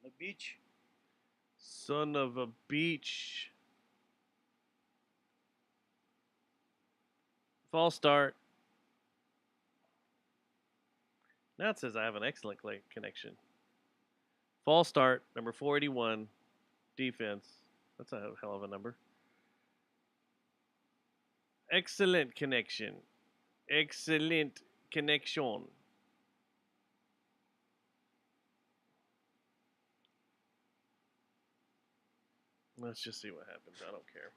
The beach. Son of a beach. False start. Now it says I have an excellent connection. False start, number 481, defense. That's a hell of a number. Excellent connection. Excellent connection. Let's just see what happens. I don't care.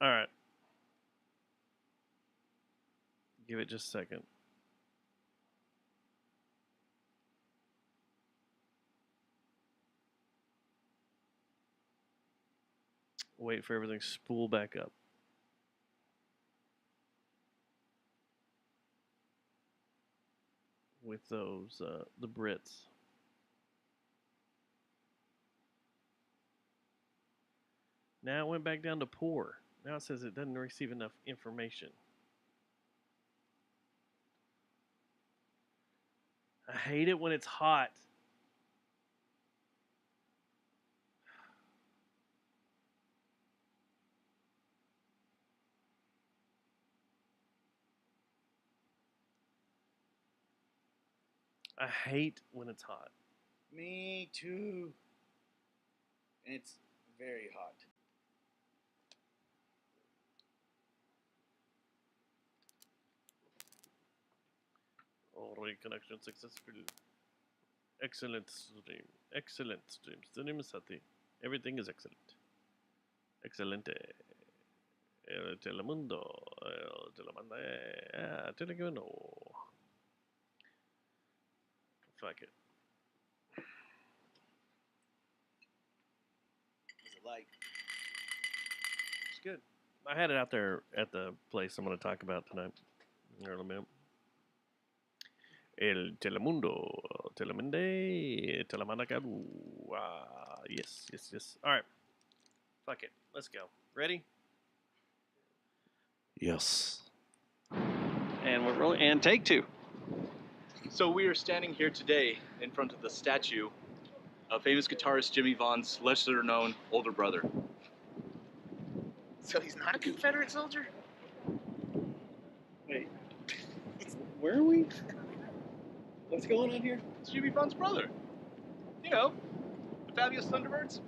All right. Give it just a second. Wait for everything to spool back up. With those, the Brits. Now it went back down to poor. Now it says it doesn't receive enough information. I hate it when it's hot. I hate when it's hot. Me too. And it's very hot. Oh, reconnection successful. Excellent stream. Excellent stream. Stream is happy. Everything is excellent. Excelente. El telemundo. El telemanda. Teleguno. Fuck it. What's it like? It's good. I had it out there at the place I'm going to talk about tonight. In a minute. El Telemundo, Telemende, Telemandacadu. Yes. All right. Fuck it. Let's go. Ready? Yes. And we're rolling. And take two. So we are standing here today in front of the statue of famous guitarist Jimmy Vaughn's lesser-known older brother. So he's not a Confederate soldier? Wait. Where are we? What's going on here? It's Jimmy Vaughn's brother. You know, the Fabulous Thunderbirds.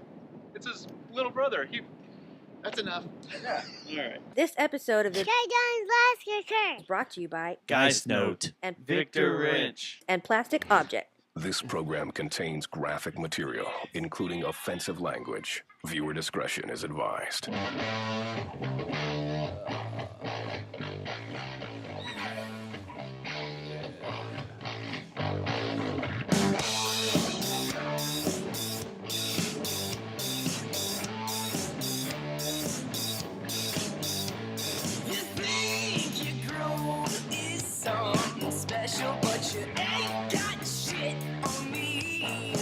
It's his little brother. That's enough. Yeah. All right. This episode of the Last Kicker is brought to you by Guy's Note. and Victor Wrench. and Plastic Object. This program contains graphic material, including offensive language. Viewer discretion is advised. Special, but you ain't got shit on me.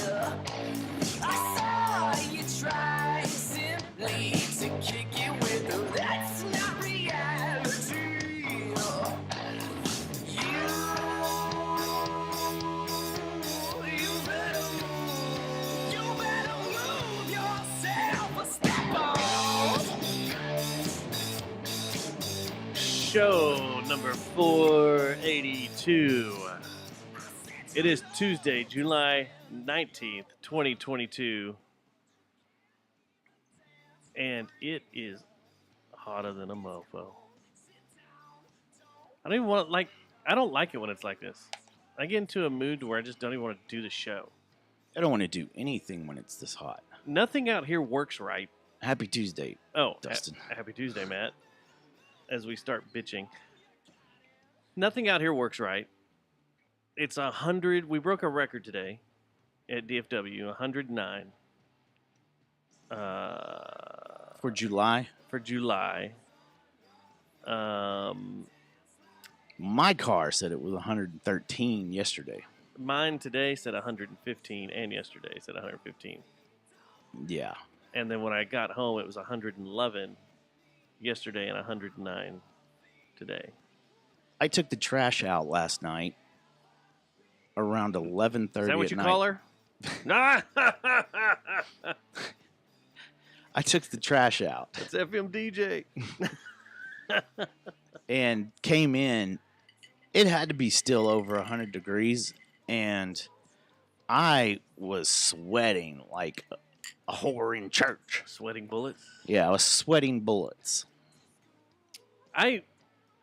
I saw you try simply to kick it with her. That's not reality. You better move yourself a step on. Show number 482. It is Tuesday, July 19th, 2022. And it is hotter than a mofo. I don't like it when it's like this. I get into a mood where I just don't even want to do the show. I don't want to do anything when it's this hot. Nothing out here works right. Happy Tuesday, Oh, Dustin. Happy Tuesday, Matt. As we start bitching. Nothing out here works right. It's 100. We broke a record today. at DFW, 109. For July, for July. my car said it was 113 yesterday. Mine today said 115, and yesterday said 115. Yeah. And then when I got home, it was 111 yesterday and 109 today. I took the trash out last night around 11:30 Is that what at you night. call her? Nah, I took the trash out it's FM DJ. and came in. It had to be still over 100 degrees, and I was sweating like a whore in church. Sweating bullets. Yeah, I was sweating bullets. I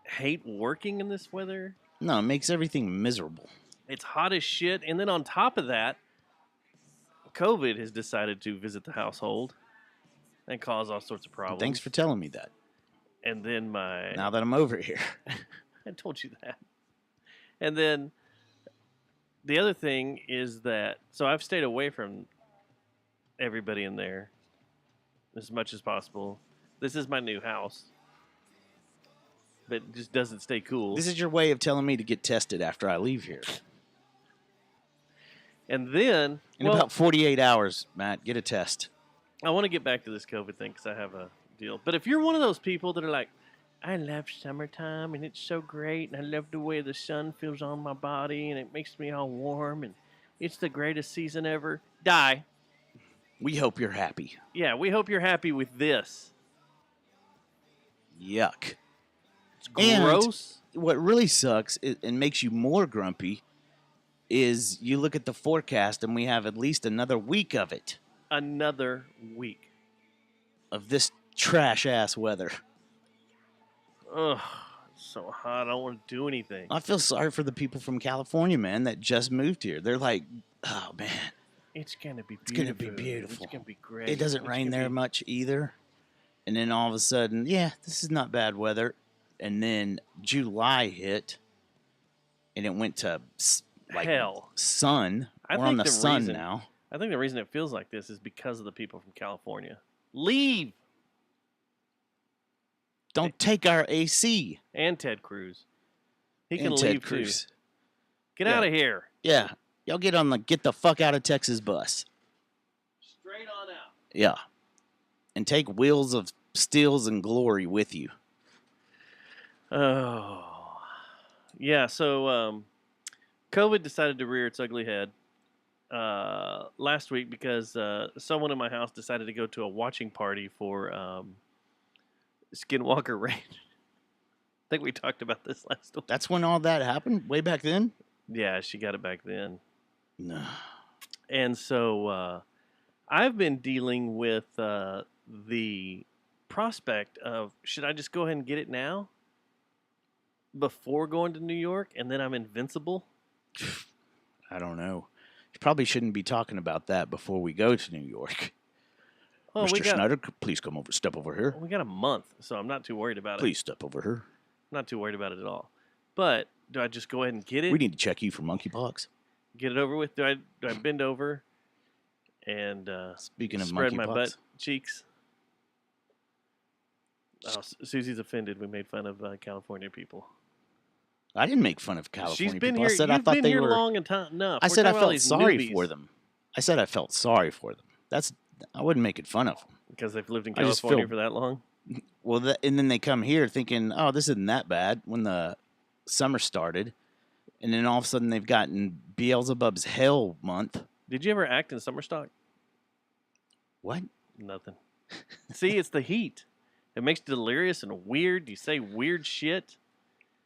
hate working in this weather. No, it makes everything miserable. It's hot as shit. And then on top of that, COVID has decided to visit the household and cause all sorts of problems. Thanks for telling me that. And then Now that I'm over here. I told you that. And then the other thing is that, so I've stayed away from everybody in there as much as possible. This is my new house, but it just doesn't stay cool. This is your way of telling me to get tested after I leave here. And then, In about 48 hours, Matt, get a test. I want to get back to this COVID thing because I have a deal. But if you're one of those people that are like, I love summertime and it's so great and I love the way the sun feels on my body and it makes me all warm and it's the greatest season ever, die. We hope you're happy. Yeah, we hope you're happy with this. Yuck. It's And- gross. What really sucks and makes you more grumpy is you look at the forecast and we have at least another week of it, Another week. of this trash-ass weather. Ugh, it's so hot. I don't want to do anything. I feel sorry for the people from California, man, that just moved here. They're like, oh, man, It's going to be beautiful. It's gonna be beautiful. It's going to be great. it doesn't It's rain gonna there be- much either. And then all of a sudden, yeah, this is not bad weather. And then July hit, and it went to like Hell. sun. I We're on think the the sun reason- now. I think the reason it feels like this is because of the people from California. Leave! Don't take our AC. And Ted Cruz. He can and leave Ted Cruz. too. Get Yeah. out of here. Yeah, y'all get the fuck out of Texas bus. Straight on out. Yeah, and take wheels of steels and glory with you. Oh. Yeah, so COVID decided to rear its ugly head last week because someone in my house decided to go to a watching party for Skinwalker Range. I think we talked about this last week. That's when all that happened, way back then. Yeah, she got it back then. No. And so I've been dealing with the prospect of, should I just go ahead and get it now before going to New York and then I'm invincible? I don't know. You probably shouldn't be talking about that before we go to New York. Well, Mr. Schneider, please step over here. we got a month, so I'm not too worried about it. Please step over here. Not too worried about it at all. But do I just go ahead and get it? We need to check you for monkeypox. Get it over with? Do I bend over and Speaking of spread my monkeypox. butt cheeks? Oh, Susie's offended. We made fun of California people. I didn't make fun of California She's been people. here. I said I You've thought been they here were. long enough. I said I We're talking about all felt these sorry newbies for them. I said I felt sorry for them. I wasn't making fun of them. because they've lived in I just California feel- for that long. Well, and then they come here thinking, oh, this isn't that bad when the summer started. And then all of a sudden they've gotten Beelzebub's hell month. Did you ever act in summer stock? What? Nothing. See, it's the heat. It makes you delirious and weird. You say weird shit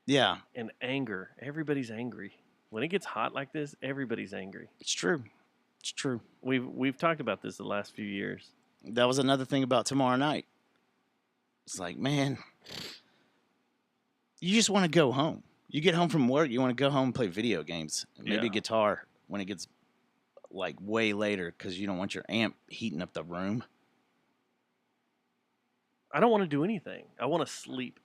Yeah, and anger. Everybody's angry. When it gets hot like this, everybody's angry. it's true. It's true. We've talked about this the last few years. That was another thing about tomorrow night. It's like, man, you just want to go home. You get home from work, you want to go home and play video games. Maybe Yeah. guitar when it gets like way later because you don't want your amp heating up the room. I don't want to do anything. I want to sleep.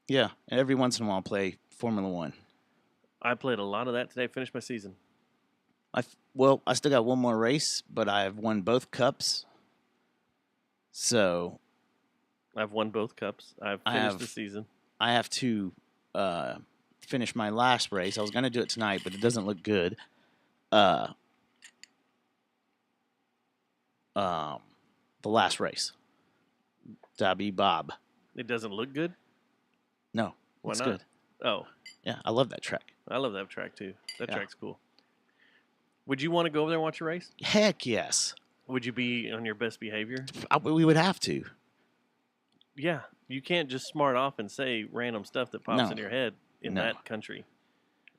Yeah, and every once in a while play Formula One. I played a lot of that today. Finished my season. Well, I still got one more race, but I've won both cups. So I've won both cups. I've I finished have- the season. I have to finish my last race. I was going to do it tonight, but it doesn't look good. The last race. Dabby Bob. It doesn't look good? No, Why it's not? good. Oh, Yeah, I love that track. I love that track too. That Yeah. track's cool. Would you want to go over there and watch a race? Heck yes. Would you be on your best behavior? We would have to. Yeah. You can't just smart off and say random stuff that pops No. in your head in No. that country.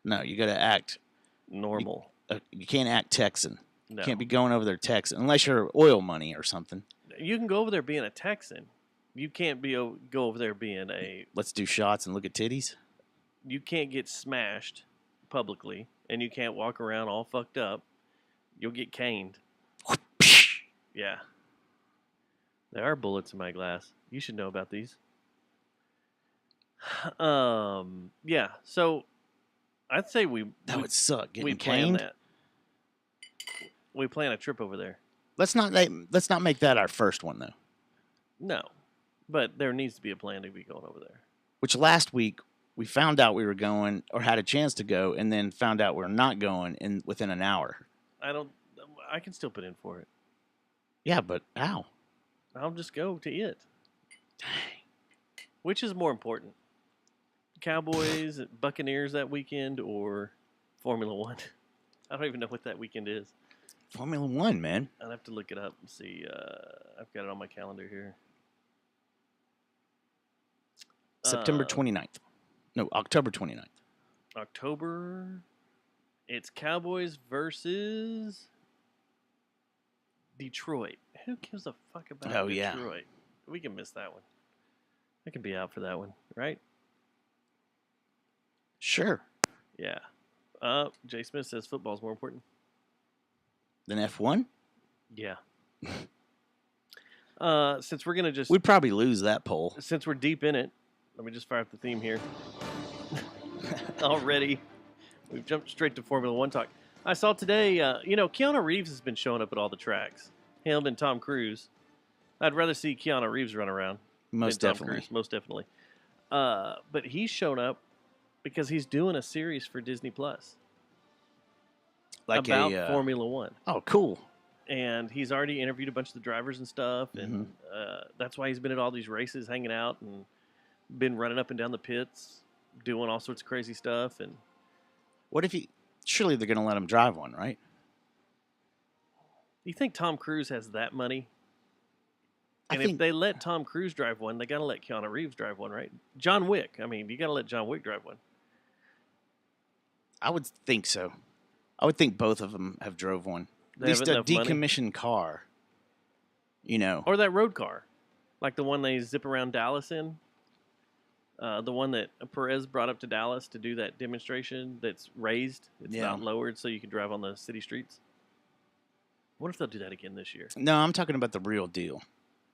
No, you got to act. Normal. You can't act Texan. No. You can't be going over there Texan unless you're oil money or something. You can go over there being a Texan. You can't go over there being a. Let's do shots and look at titties. You can't get smashed publicly, and you can't walk around all fucked up. You'll get caned. Yeah. There are bullets in my glass. You should know about these. Yeah. So, I'd say That would suck. we Getting plan caned. that. We plan a trip over there. Let's not make that our first one though. No, but there needs to be a plan to be going over there. Which last week we found out we were going or had a chance to go, and then found out we're not going within an hour. I can still put in for it. Yeah, but how? I'll just go to it. Which is more important? Cowboys, Buccaneers that weekend, or Formula One? I don't even know what that weekend is. Formula One, man. I'll have to look it up and see. I've got it on my calendar here. September 29th. No, October 29th. October. It's Cowboys versus Detroit. Who gives a fuck about Oh, yeah. Detroit? We can miss that one. I can be out for that one, right? Sure. Yeah. Jay Smith says football's more important. Then F1? Yeah. Since we're gonna just We'd probably lose that poll. since we're deep in it, let me just fire up the theme here. Already, we've jumped straight to Formula One talk. I saw today, Keanu Reeves has been showing up at all the tracks. Him and Tom Cruise. I'd rather see Keanu Reeves run around Most than Tom definitely. Cruise, most definitely. But he's shown up because he's doing a series for Disney Plus Like about a Formula One. Oh, cool. And he's already interviewed a bunch of the drivers and stuff, and that's why he's been at all these races, hanging out, and been running up and down the pits, doing all sorts of crazy stuff. And What if he? Surely they're going to let him drive one, right? you think Tom Cruise has that money? I And if think they let Tom Cruise drive one, they got to let Keanu Reeves drive one, right? John Wick. I mean, you got to let John Wick drive one. I would think so. I would think both of them have drove one. They At least have a enough money. decommissioned car. You know. Or that road car, like the one they zip around Dallas in. The one that Perez brought up to Dallas to do that demonstration that's raised. It's Yeah. not lowered so you can drive on the city streets. What if they'll do that again this year? No, I'm talking about the real deal.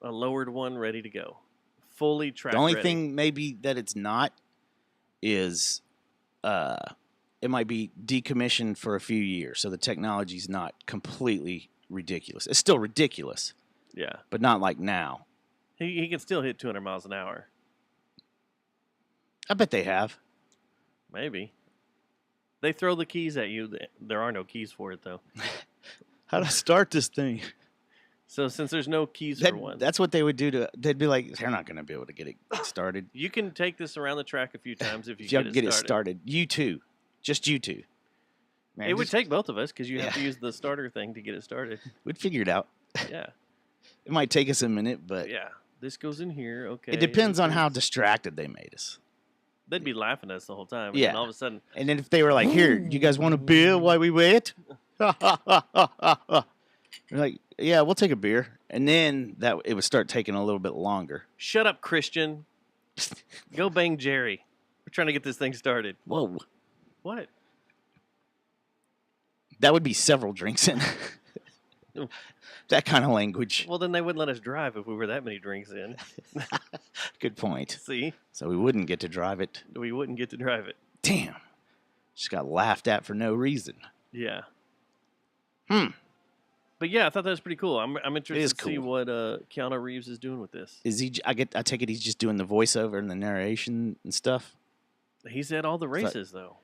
A lowered one ready to go. Fully track The only ready. thing maybe that it's not is it might be decommissioned for a few years, so the technology's not completely ridiculous. It's still ridiculous, Yeah. but not like now. He can still hit 200 miles an hour. I bet they have. Maybe. They throw the keys at you. There are no keys for it, though. How to start this thing? So since there's no keys for one, That's what they would do to. They'd be like, they're not going to be able to get it started. you can take this around the track a few times if you If you get, get it it started. started, you two, just you two. Man, It would just- take both of us because you have Yeah. to use the starter thing to get it started. We'd figure it out. Yeah. It might take us a minute, but Yeah. This goes in here. Okay. it depends this on how goes- distracted they made us. They'd be laughing at us the whole time. And Yeah. then all of a sudden, And then if they were like, "Here, you guys want a beer while we wait?" We're like, "Yeah, we'll take a beer." And then it would start taking a little bit longer. shut up, Christian. Go bang Jerry. We're trying to get this thing started. Whoa, What? that would be several drinks in. That kind of language. Well, then they wouldn't let us drive if we were that many drinks in. Good point. See? So we wouldn't get to drive it. We wouldn't get to drive it. Damn. Just got laughed at for no reason. Yeah. But yeah, I thought that was pretty cool. I'm interested is to see cool. what Keanu Reeves is doing with this. Is he? I take it he's just doing the voiceover and the narration and stuff. He's at all the like- races though.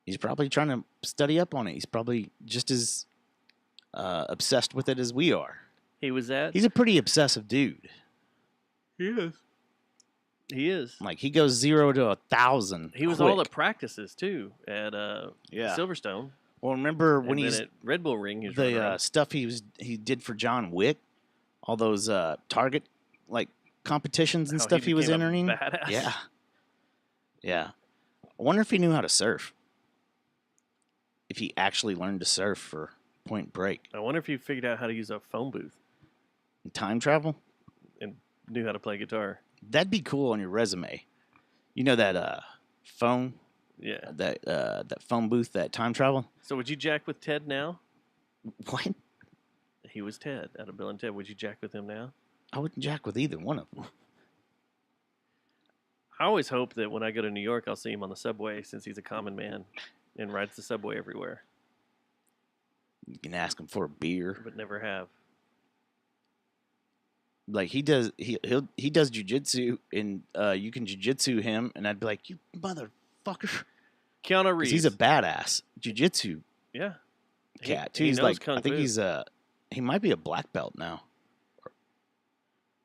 He's probably trying to study up on it. He's probably just as obsessed with it as we are. He was at. He's a pretty obsessive dude. He is. He is. Like he goes 0 to 1,000. He was all the practices too at Silverstone. Well, remember when And then he's at Red Bull Ring, he was running the around. stuff he did for John Wick, all those target like competitions and How stuff he was became a entering. badass. Yeah, yeah. I wonder if he knew how to surf. If he actually learned to surf for Point Break. I wonder if he figured out how to use a phone booth And time travel. and knew how to play guitar. That'd be cool on your resume. You know that phone Yeah. that phone booth, that time travel. So would you jack with Ted now? What? He was Ted out of Bill and Ted. Would you jack with him now? I wouldn't jack with either one of them. I always hope that when I go to New York, I'll see him on the subway since he's a common man and rides the subway everywhere, You can ask him for a beer. but never have. Like he does, he does jujitsu, and you can jujitsu him, and I'd be like, you motherfucker, Keanu 'cause Reeves. he's a badass jujitsu yeah. cat too. He He's knows like, Kung I think Fu. he might be a black belt now.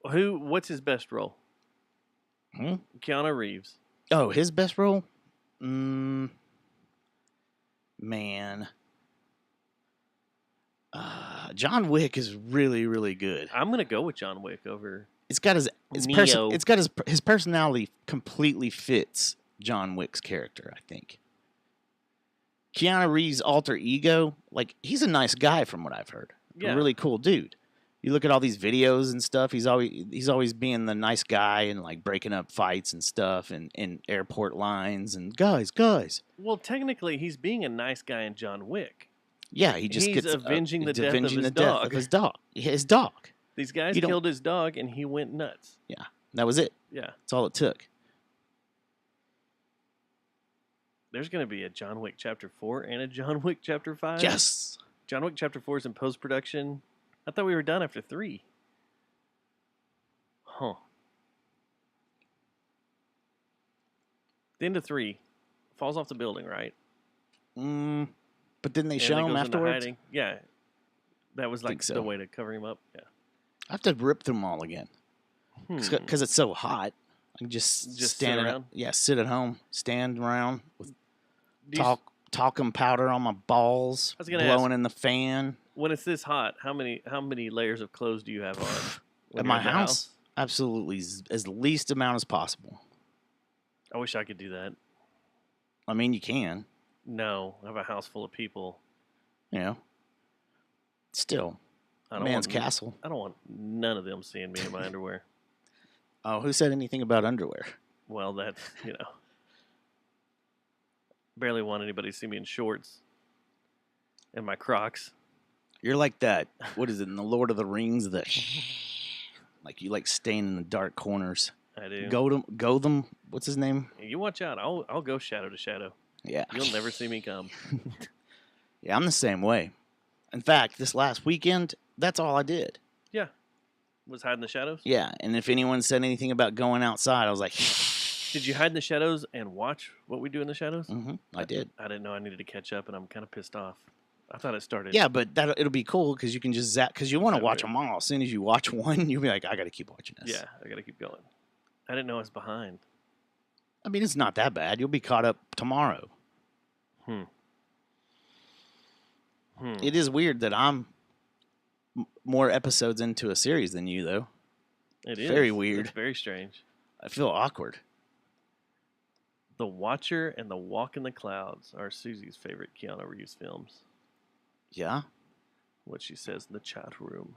What's his best role? Hmm? Keanu Reeves. Oh, his best role, man. John Wick is really, really good. I'm gonna go with John Wick over. It's got his Neo. it's got his personality completely fits John Wick's character, I think. Keanu Reeves' alter ego, like he's a nice guy from what I've heard. Yeah. A really cool dude. You look at all these videos and stuff, he's always being the nice guy and like breaking up fights and stuff and in airport lines and guys. Well, technically, he's being a nice guy in John Wick. Yeah, he just He's gets avenging the he's death of avenging his the death dog. of his dog. His dog. These guys You don't- killed his dog, and he went nuts. Yeah. That was it. Yeah. That's all it took. There's going to be a John Wick Chapter 4 and a John Wick Chapter 5. Yes. John Wick Chapter 4 is in post-production. I thought we were done after 3. Huh. The end of 3 falls off the building, right? But didn't they And show then him goes into afterwards? hiding. Yeah. That was like Think so. the way to cover him up. Yeah. I have to rip them all again Hmm. because it's so hot. I can just Just stand sit around. around? Yeah, sit at home, stand around with Do you- talcum powder on my balls, I was gonna blowing in the fan When it's this hot, how many layers of clothes do you have on? when at you're my in the house. Absolutely, as least amount as possible. I wish I could do that. I mean, you can, No, I have a house full of people. you know. Still, I don't man's want, castle. I don't want none of them seeing me in my underwear. Oh, who said anything about underwear? Well, that's, barely want anybody to see me in shorts and my Crocs. You're like that. What is it in the Lord of the Rings? Like you like staying in the dark corners. I do. Go them. What's his name? You watch out. I'll go shadow to shadow. Yeah. You'll never see me come. Yeah, I'm the same way. In fact, this last weekend, that's all I did. Yeah. Was hide in the shadows? Yeah, and if anyone said anything about going outside, I was like, Did you hide in the shadows and watch what we do in the shadows? I did. I didn't know I needed to catch up, and I'm kind of pissed off. I thought it started. Yeah, but it'll be cool because you can just zap, because you want to So watch good. them all. As soon as you watch one, you'll be like, I got to keep watching this. Yeah, I got to keep going. I didn't know I was behind. I mean, it's not that bad. You'll be caught up tomorrow. It is weird that I'm more episodes into a series than you, though. It is. Very weird. It's very strange. I feel awkward. The Watcher and The Walk in the Clouds are Susie's favorite Keanu Reeves films. Yeah? What she says in the chat room.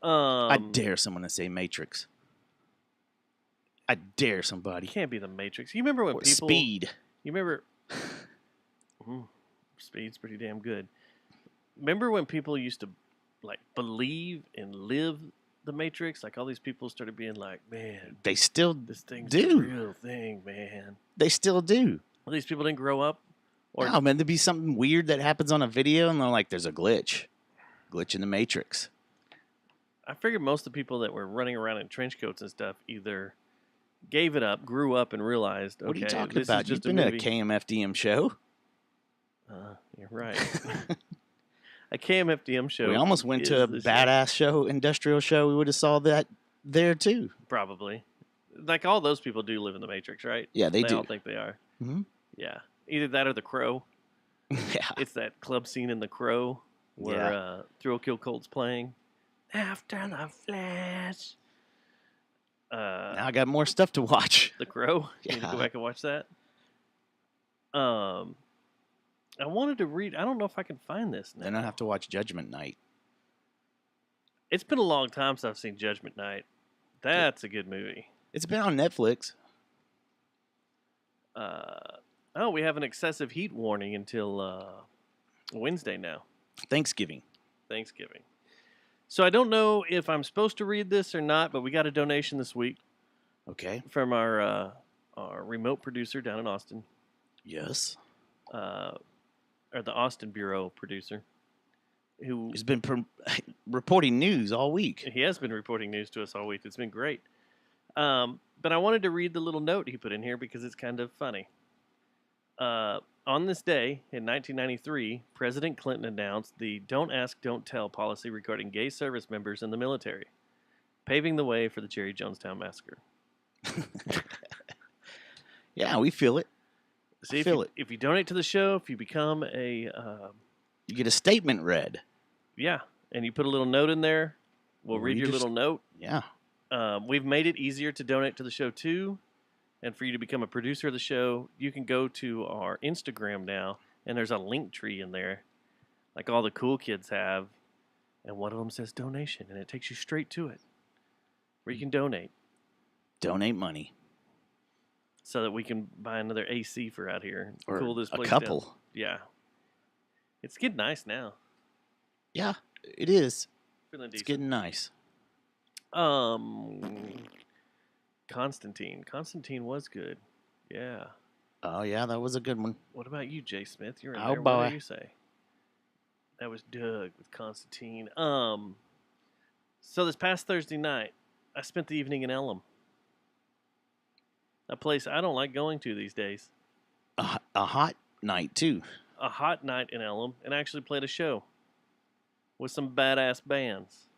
I dare someone to say Matrix. I dare somebody. Can't be The Matrix. You remember when Or people... Speed. You remember... Speed's pretty damn good. Remember when people used to believe and live the Matrix? Like all these people started being like, man, They still this thing's do. the real thing, man. They still do. All these people didn't grow up. Or No, man, there'd be something weird that happens on a video, and they're like, there's a glitch. Glitch in the Matrix. I figured most of the people that were running around in trench coats and stuff either gave it up, grew up, and realized, okay, What are you talking this about? is You've just a been at a movie. KMFDM show. You're right. A KMFDM show. We almost went is to a the badass show, industrial show. We would have saw that there too. Probably. Like all those people do live in the Matrix, right? Yeah, they do. all think they are. Mhm. Yeah. Either that or The Crow. Yeah. It's that club scene in The Crow where Thrill Kill Colt's playing. After the Flash. Now I got more stuff to watch. The Crow. You need to Yeah. go back and watch that. I wanted to read. I don't know if I can find this now. Then I have to watch Judgment Night. It's been a long time since I've seen Judgment Night. That's a good movie. It's been on Netflix. We have an excessive heat warning until Wednesday now, Thanksgiving. Thanksgiving. So I don't know if I'm supposed to read this or not, but we got a donation this week Okay. from our remote producer down in Austin, Yes. or the Austin Bureau producer, who He's been reporting news all week. he has been reporting news to us all week. It's been great. But I wanted to read the little note he put in here because it's kind of funny. On this day in 1993, President Clinton announced the Don't Ask, Don't Tell policy regarding gay service members in the military, paving the way for the Jerry Jonestown Massacre. Yeah, we feel it. See, If you donate to the show, if you become a, you get a statement read. and you put a little note in there, we'll read your Read your little note. Yeah. We've made it easier to donate to the show too, and for you to become a producer of the show, you can go to our Instagram now, and there's a link tree in there, like all the cool kids have, and one of them says donation, and it takes you straight to it, where you can donate, Donate money. so that we can buy another AC for out here, Or cool this a place down. couple. Yeah, it's getting nice now. Yeah, it is. Feeling It's decent. getting nice. Constantine. Constantine was good. Yeah. Oh, yeah, that was a good one. What about you, Jay Smith? You're in Oh, there. What boy. do you say? That was Doug with Constantine. So this past Thursday night, I spent the evening in Elm. A place I don't like going to these days. A hot night, too. A hot night in Elm, and actually played a show with some badass bands.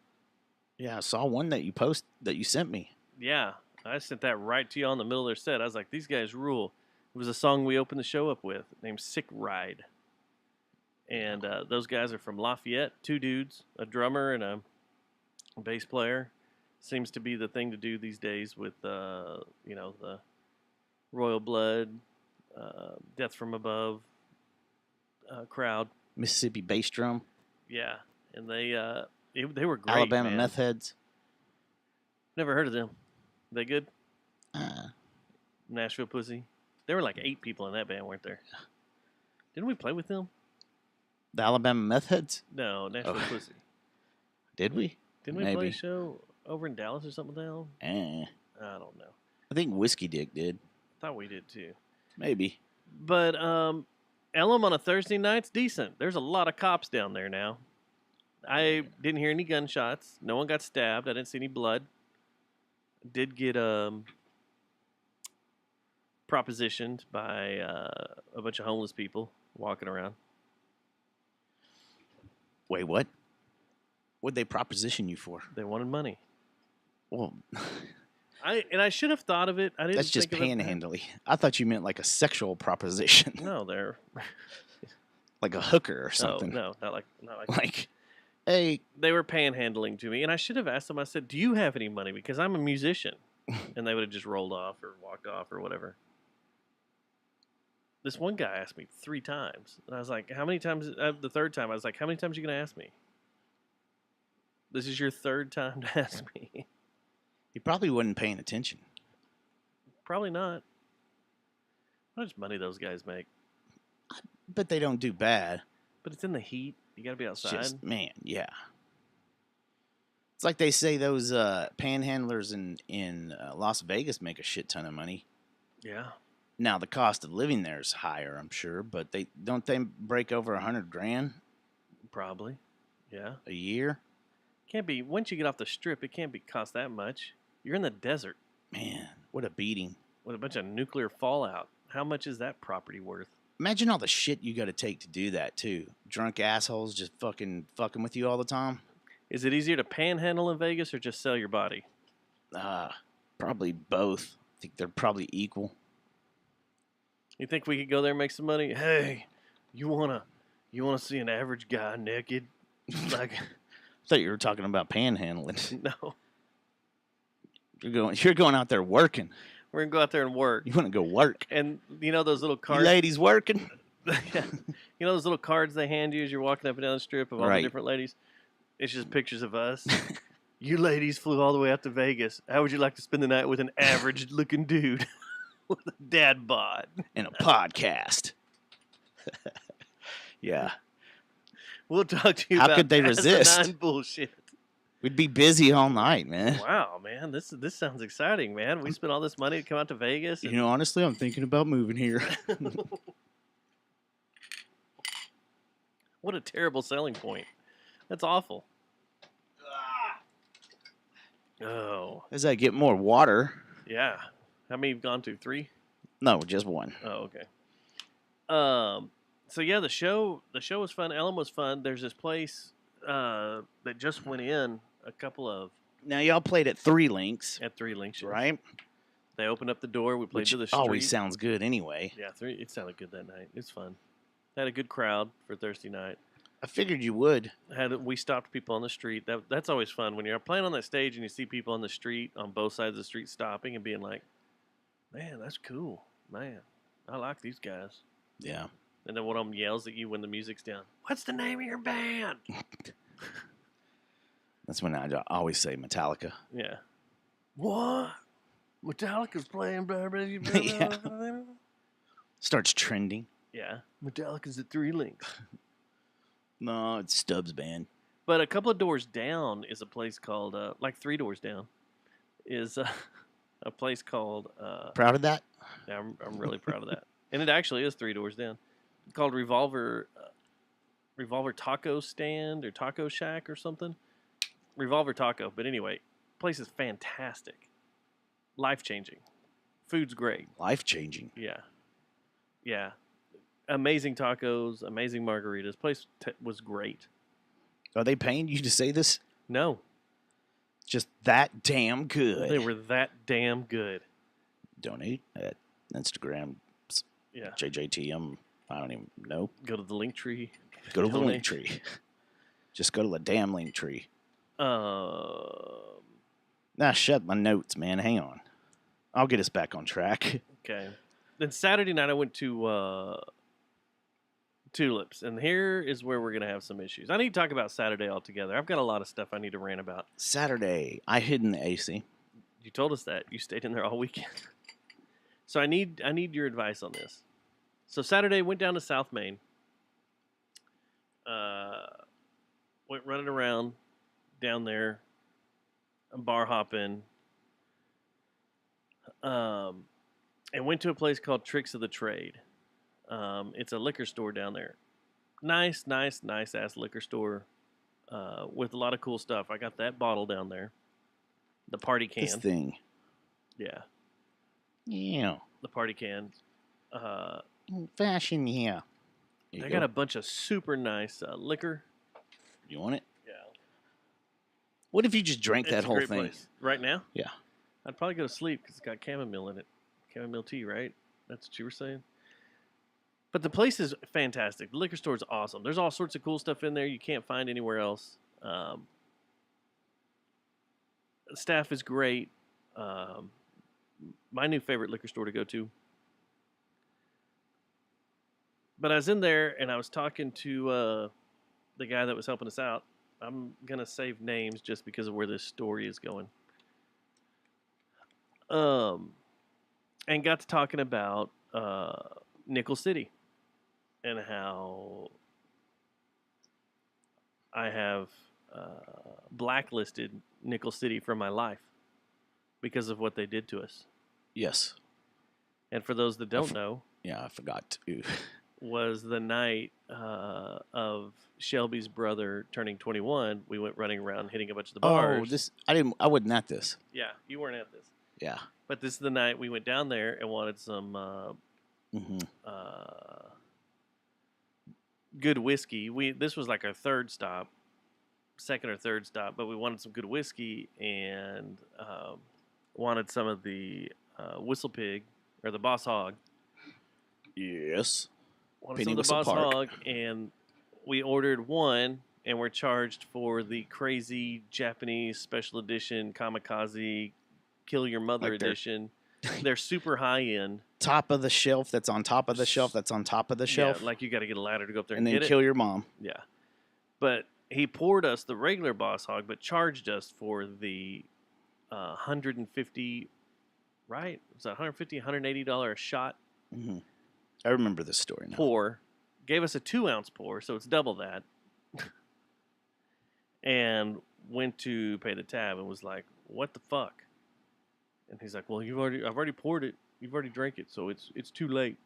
Yeah, I saw one that you sent me. Yeah, I sent that right to you on the middle of their set. I was like, these guys rule. It was a song we opened the show up with named Sick Ride. And those guys are from Lafayette, two dudes, a drummer and a bass player. Seems to be the thing to do these days with, the Royal Blood, Death from Above crowd. Mississippi bass drum. Yeah, and they were great. Alabama man. meth heads. Never heard of them. They good? Uh, Nashville Pussy. There were like 8 people in that band, weren't there? Didn't we play with them? the Alabama meth heads. No, Nashville Oh. Pussy. Did we? Didn't we play a Maybe. show over in Dallas or something with them? I don't know. I think Whiskey Dick did. Thought we did too. Maybe. But Elm on a Thursday night's decent. There's a lot of cops down there now. I didn't hear any gunshots. No one got stabbed. I didn't see any blood. Did get propositioned by a bunch of homeless people walking around. Wait, what? What'd they proposition you for? They wanted money. Well, I should have thought of it. I didn't. that's just think of it. panhandling. I thought you meant like a sexual proposition, No, they're like a hooker or something. No, not like Like, hey, they were panhandling to me, and I should have asked them. I said, "Do you have any money? Because I'm a musician," and they would have just rolled off or walked off or whatever. This one guy asked me 3 times, and I was like, "How many times?" The third time, I was like, "How many times are you gonna ask me? This is your 3rd time to ask me." he probably wasn't paying attention. Probably not. How much money those guys make? But they don't do bad. But it's in the heat. You gotta be It's outside. just, man, yeah. It's like they say those panhandlers in Las Vegas make a shit ton of money. Yeah. Now the cost of living there is higher, I'm sure, but they break over $100,000. Probably. Yeah. A year? Can't be. Once you get off the strip, it can't be cost that much. You're in the desert Man, what a beating. with a bunch of nuclear fallout. How much is that property worth? Imagine all the shit you got to take to do that, too. Drunk assholes just fucking with you all the time. Is it easier to panhandle in Vegas or just sell your body? Probably both. I think they're probably equal. You think we could go there and make some money? Hey, you wanna see an average guy naked? Like, I thought you were talking about panhandling. no. You're going out there working. We're gonna go out there and work. You want to go work. And you know those little You cards? ladies working? Yeah. You know those little cards they hand you as you're walking up and down the strip of all the Right. different ladies? It's just pictures of us. You ladies flew all the way out to Vegas. How would you like to spend the night with an average-looking dude with a dad bod? And a podcast. Yeah. We'll talk to you How about could they resist? asinine bullshit. We'd be busy all night, man. Wow, man, this sounds exciting, man. We spent all this money to come out to Vegas. You know, honestly, I'm thinking about moving here. What a terrible selling point. That's awful. Oh, As I get more water. yeah. How many have gone to? 3? No, just one. Oh, okay. So yeah, the show was fun. Ellen was fun. There's this place that just went in a couple of Now, y'all played at 3 Links, at 3 Links, right? They opened up the door. We played Which to the street. always sounds good anyway. Yeah, 3. It sounded good that night. It's fun. Had a good crowd for Thursday night. I figured you would. We stopped people on the street. That's always fun when you're playing on that stage and you see people on the street on both sides of the street stopping and being like, "Man, that's cool. Man, I like these guys." Yeah. And then one of them yells at you when the music's down. What's the name of your band? That's when I always say Metallica. Yeah. What? Metallica's playing. Blah, blah, blah, blah, Yeah. blah. Starts trending. Yeah. Metallica's at 3 Links. No, it's Stubbs' band. But a couple of doors down is a place called, like 3 doors down, is a place called. Proud of that? Yeah, I'm really proud of that. And it actually is 3 doors down. Called Revolver Taco Stand or Taco Shack or something. Revolver Taco. But anyway, place is fantastic. Life-changing. Food's great. Life-changing. Yeah. Yeah. Amazing tacos, amazing margaritas. Place was great. Are they paying you to say this? No, Just that damn good. they were that damn good. Donate at Instagram, Yeah. JJTM. I don't even know. Go to the link tree. Go to the Donate. link tree. Just go to the damn link tree. Nah, shut my notes, man. Hang on. I'll get us back on track. Okay. Then Saturday night I went to Tulips, and here is where we're gonna have some issues. I need to talk about Saturday altogether. I've got a lot of stuff I need to rant about. Saturday, I hid in the AC. You told us that you stayed in there all weekend, so I need your advice on this. So Saturday went down to South Main. Went running around down there, bar hopping. And went to a place called Tricks of the Trade. It's a liquor store down there. Nice ass liquor store with a lot of cool stuff. I got that bottle down there. The party can. This thing. Yeah, Yeah. the party can. Fashion, yeah. Here They you got go. a bunch of super nice liquor. You want it? Yeah. What if you just drank It's that a whole great thing? place. Right now? Yeah. I'd probably go to sleep because it's got chamomile in it. Chamomile tea, right? That's what you were saying? But the place is fantastic. The liquor store is awesome. There's all sorts of cool stuff in there you can't find anywhere else. The staff is great. My new favorite liquor store to go to. But I was in there and I was talking to the guy that was helping us out. I'm going to save names just because of where this story is going. And got to talking about Nickel City and how I have blacklisted Nickel City from my life because of what they did to us. Yes. And for those that don't know, Yeah, I forgot to. was the night of Shelby's brother turning 21. We went running around hitting a bunch of the bars. I wasn't at this. Yeah, you weren't at this. Yeah. But this is the night we went down there and wanted some good whiskey. This was like our second or third stop, but we wanted some good whiskey and wanted some of the Whistle Pig or the Boss Hog. Yes. Wanted some of the Boss Hog, and we ordered one, and we're charged for the crazy Japanese special edition Kamikaze Kill Your Mother Like edition. They're super high end. Top of the shelf. That's on top of the shelf. That's on top of the shelf. Yeah, like you got to get a ladder to go up there and then get kill it. your mom. Yeah, but he poured us the regular Boss Hog, but charged us for the 150. Right? Was that $150, $180 a shot? Mm-hmm. I remember this story now. Pour. Gave us a 2-ounce pour, so it's double that. And went to pay the tab and was like, "What the fuck?" And he's like, "Well, I've already poured it. You've already drank it, so it's too late."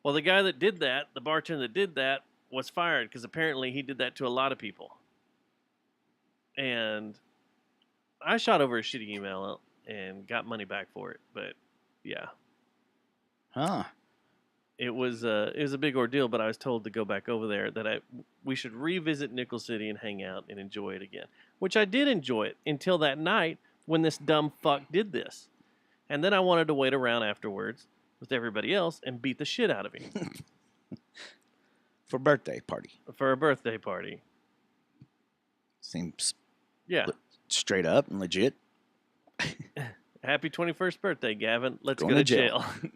Well, the guy that did that, the bartender that did that, was fired because apparently he did that to a lot of people. And I shot over a shitty email and got money back for it, but yeah. Huh. It was a big ordeal, but I was told to go back over there that we should revisit Nickel City and hang out and enjoy it again, which I did enjoy it until that night when this dumb fuck did this, and then I wanted to wait around afterwards with everybody else and beat the shit out of him For a birthday party. For a birthday party. Seems Yeah. Straight up and legit. Happy 21st birthday, Gavin. Let's Going go to to jail. jail.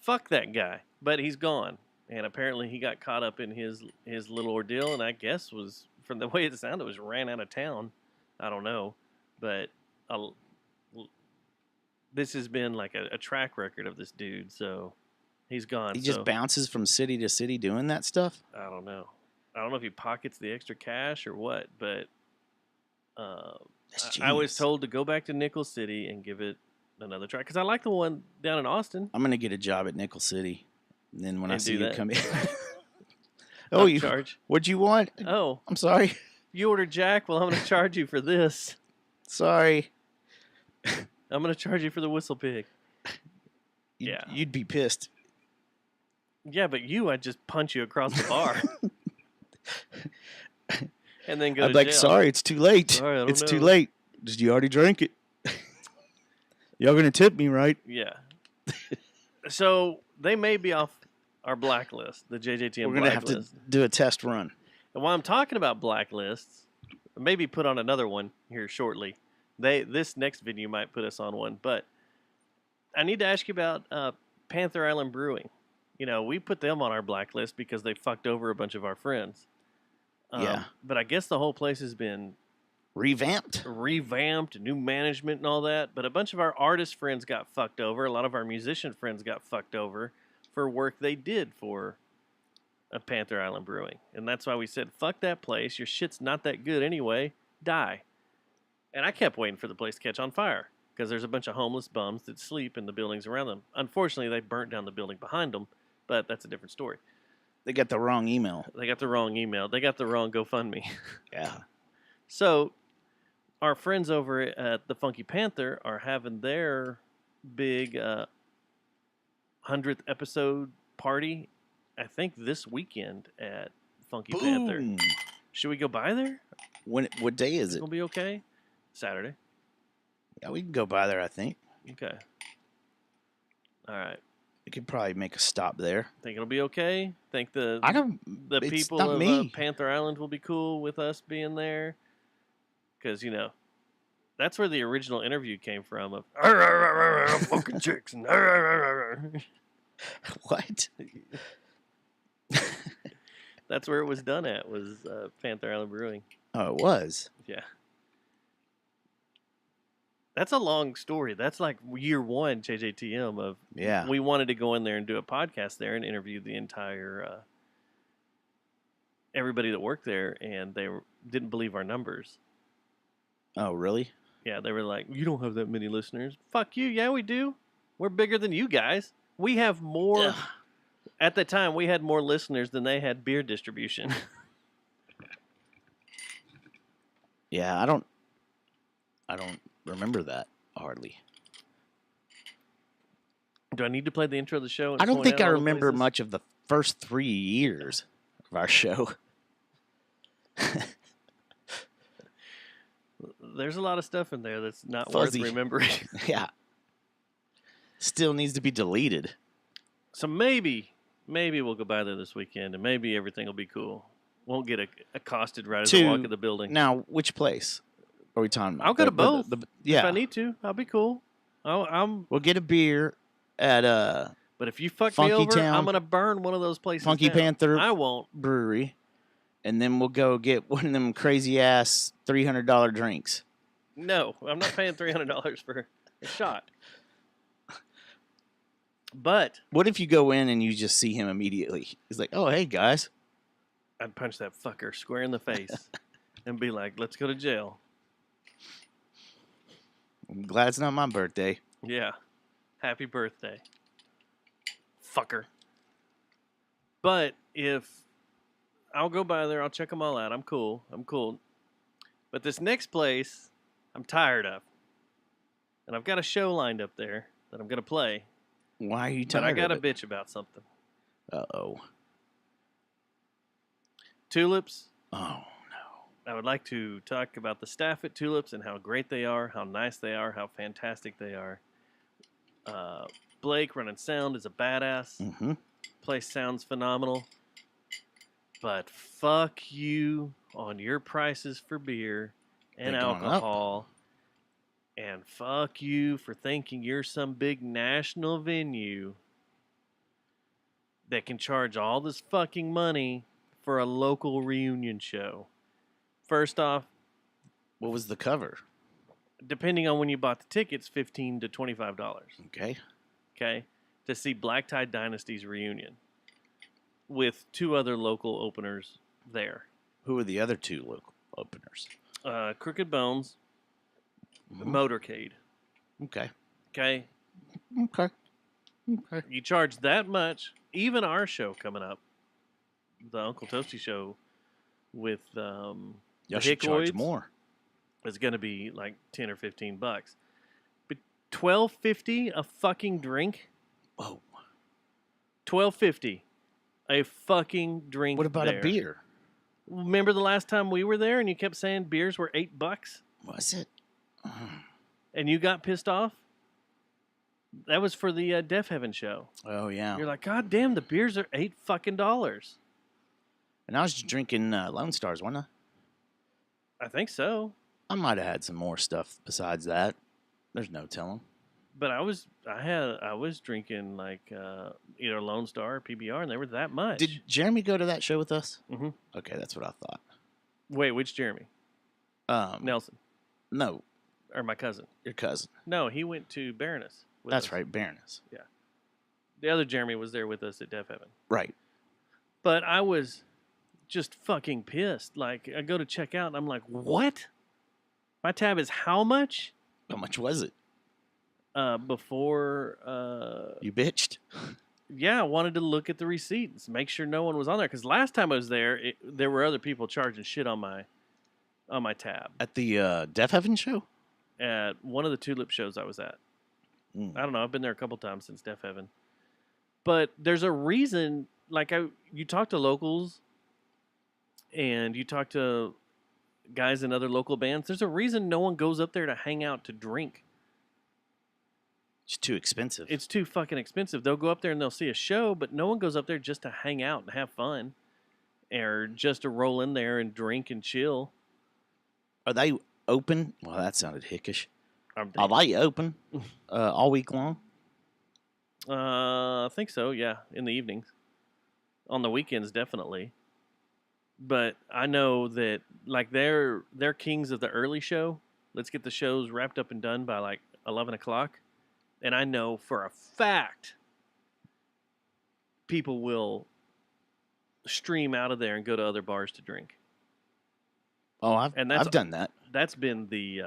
Fuck that guy. But he's gone. And apparently he got caught up in his little ordeal, and I guess was, from the way it sounded, was ran out of town. I don't know. But this has been like a track record of this dude, so he's gone. He just bounces from city to city doing that stuff? I don't know. I don't know if he pockets the extra cash or what, but I was told to go back to Nickel City and give it another try, because I like the one down in Austin. I'm going to get a job at Nickel City. And then when I see you come in. Oh, you charge? What'd you want? Oh. I'm sorry. You ordered Jack? Well, I'm going to charge you for this. Sorry. I'm going to charge you for the Whistle Pig. Yeah. You'd be pissed. Yeah, but I'd just punch you across the bar. And then go I'd to be like, jail. sorry, it's too late. Sorry, I don't it's know. too late. Did you already drink it? Y'all going to tip me, right? Yeah. So they may be off our blacklist, the JJTM We're going to have to do a test run. And while I'm talking about blacklists, maybe put on another one here shortly. This next video might put us on one, but I need to ask you about Panther Island Brewing. You know, we put them on our blacklist because they fucked over a bunch of our friends. Yeah. But I guess the whole place has been revamped, new management and all that. But a bunch of our artist friends got fucked over. A lot of our musician friends got fucked over for work they did for Panther Island Brewing. And that's why we said, fuck that place. Your shit's not that good anyway. Die. And I kept waiting for the place to catch on fire because there's a bunch of homeless bums that sleep in the buildings around them. Unfortunately, they burnt down the building behind them, but that's a different story. They got the wrong email. They got the wrong email. They got the wrong GoFundMe. Yeah. So our friends over at the Funky Panther are having their big 100th episode party, I think this weekend at Funky Panther. Should we go by there? What day is it? It'll be okay. Saturday. Yeah, we can go by there, I think. Okay. All right. We could probably make a stop there. Think it'll be okay? Think the it's people not of me. Panther Island will be cool with us being there? Because, you know, that's where the original interview came from of fucking chicks and what? That's where it was done at, was Panther Island Brewing. Oh, it was? Yeah. That's a long story. That's like year one JJTM of, yeah. We wanted to go in there and do a podcast there and interview the entire everybody that worked there, and they didn't believe our numbers. Oh, really? Yeah, they were like, you don't have that many listeners. Fuck you. Yeah, we do. We're bigger than you guys. We have more. Ugh. At the time, we had more listeners than they had beer distribution. Yeah, I don't remember that hardly. Do I need to play the intro of the show? And I don't point think out I all the remember places? much of the first 3 years of our show. There's a lot of stuff in there that's not Fuzzy. worth remembering. Yeah. Still needs to be deleted. So maybe we'll go by there this weekend, and maybe everything will be cool. Won't get accosted right as I walk in the building. Now, which place are we talking about? I'll go to both. Yeah. If I need to, I'll be cool. We'll get a beer at But if you fuck Funky me over, Town, I'm gonna burn one of those places. Funky down. Panther. I won't. Brewery, and then we'll go get one of them crazy ass $300 drinks. No, I'm not paying $300 for a shot. But What if you go in and you just see him immediately? He's like, "Oh, hey guys." I'd punch that fucker square in the face and be like, "Let's go to jail." I'm glad it's not my birthday. Yeah. Happy birthday, fucker. But if I'll go by there, I'll check them all out. I'm cool. But this next place, I'm tired of. And I've got a show lined up there that I'm going to play. Why are you But tired I got to of bitch about something. Uh-oh. Tulips. Oh, no. I would like to talk about the staff at Tulips and how great they are, how nice they are, how fantastic they are. Blake running sound is a badass. Mm-hmm. Place sounds phenomenal. But fuck you on your prices for beer and They're going up. alcohol. And fuck you for thinking you're some big national venue that can charge all this fucking money for a local reunion show. First off, What was the cover? depending on when you bought the tickets, $15 to $25. Okay. Okay, to see Black Tie Dynasty's reunion with 2 other local openers there. Who were the other 2 local openers? Crooked Bones, Mhm. Motorcade. Okay. Okay, Okay. Okay. you charge that much. Even our show coming up, the Uncle Toasty show with Y'all should charge Hickoids more. is going to be like $10 or $15. But $12.50 a fucking drink. Whoa. $12.50 a fucking drink. What about there. a beer? Remember the last time we were there and you kept saying beers were $8 Was it? and you got pissed off? That was for the Deaf Heaven show. Oh, yeah. You're like, God damn, the beers are $8 fucking dollars. And I was just drinking Lone Stars, wasn't I think so. I might have had some more stuff besides that. There's no telling. But I was drinking like either Lone Star or PBR, and they were that much. Did Jeremy go to that show with us? Mhm. Okay, that's what I thought. Wait, which Jeremy? Nelson No, or my cousin? your cousin. No, he went to Baroness. With That's us. right, Baroness. The other Jeremy was there with us at Deaf Heaven. Right. But I was just fucking pissed. Like, I go to check out, and I'm like, what? My tab is how much? How much was it? Before, You bitched? yeah, I wanted to look at the receipts, make sure no one was on there. Because last time I was there, there were other people charging shit on my tab. At the Deaf Heaven show? At one of the Tulip shows I was at. Mm. I don't know. I've been there a couple times since Deaf Heaven. But there's a reason, like you talk to locals and you talk to guys in other local bands, there's a reason no one goes up there to hang out to drink. It's too expensive. It's too fucking expensive. They'll go up there and they'll see a show, but no one goes up there just to hang out and have fun or just to roll in there and drink and chill. Are they open? Well, that sounded hickish. I'm Are they open all week long? I think so, yeah, in the evenings. On the weekends, definitely. But I know that, like, they're kings of the early show. Let's get the shows wrapped up and done by, like, 11 o'clock. And I know for a fact people will stream out of there and go to other bars to drink. Oh, And that's- I've done that. That's been the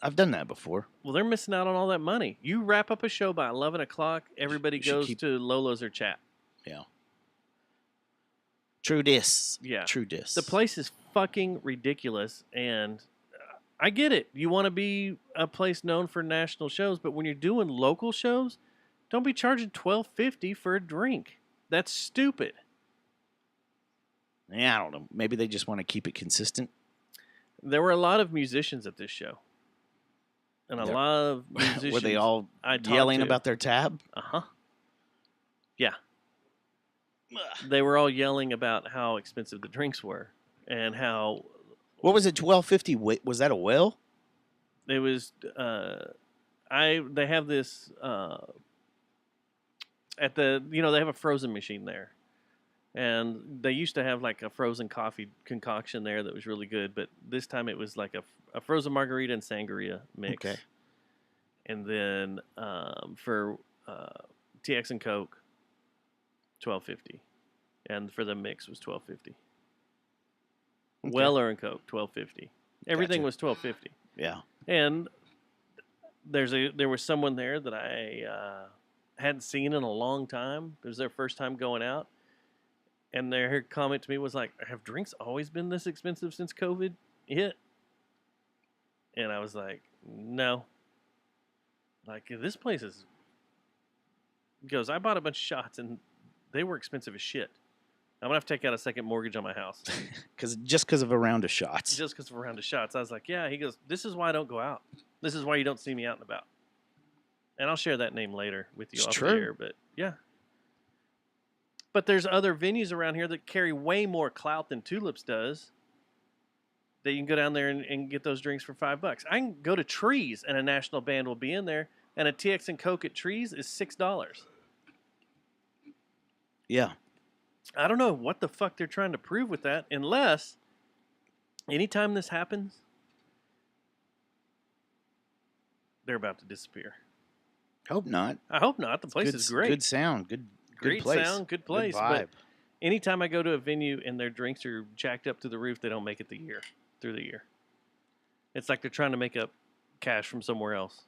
I've done that before. Well, they're missing out on all that money. You wrap up a show by 11 o'clock, everybody You should goes keep- to Lolo's or chat. Yeah. True dis. Yeah. True dis. The place is fucking ridiculous, and I get it. You want to be a place known for national shows, but when you're doing local shows, don't be charging $12.50 for a drink. That's stupid. Yeah, I don't know. Maybe they just want to keep it consistent. There were a lot of musicians at this show, and a There- lot of musicians. Were they all I talked yelling to. about their tab? Uh-huh. Yeah. They were all yelling about how expensive the drinks were and how What was it? $12.50. Was that a well? it was. They have this at the they have a frozen machine there, and they used to have like a frozen coffee concoction there that was really good, but this time it was like a frozen margarita and sangria mix. Okay. And then for TX and Coke, $12.50, and for the mix was $12.50. Okay. Weller and Coke, $12.50. Everything Gotcha. was $12.50. Yeah. And there was someone there that I hadn't seen in a long time. It was their first time going out, and their comment to me was like, "Have drinks always been this expensive since COVID hit?" And I was like, "No. Like this place is." He goes, "I bought a bunch of shots, and they were expensive as shit. I'm gonna have to take out a second mortgage on my house Because of a round of shots. just because of a round of shots." I was like, "Yeah." He goes, "This is why I don't go out. This is why you don't see me out and about." And I'll share that name later with you It's off true. the air, but yeah. But there's other venues around here that carry way more clout than Tulips does. That you can go down there and get those drinks for $5. I can go to Trees and a national band will be in there, and a TX and Coke at Trees is $6. Yeah. I don't know what the fuck they're trying to prove with that, unless anytime this happens, they're about to disappear. Hope not. I hope not. The place Good, is great. Good sound. Good Great place. sound, good place, Good but vibe. Anytime I go to a venue and their drinks are jacked up to the roof, they don't make it through the year. It's like they're trying to make up cash from somewhere else.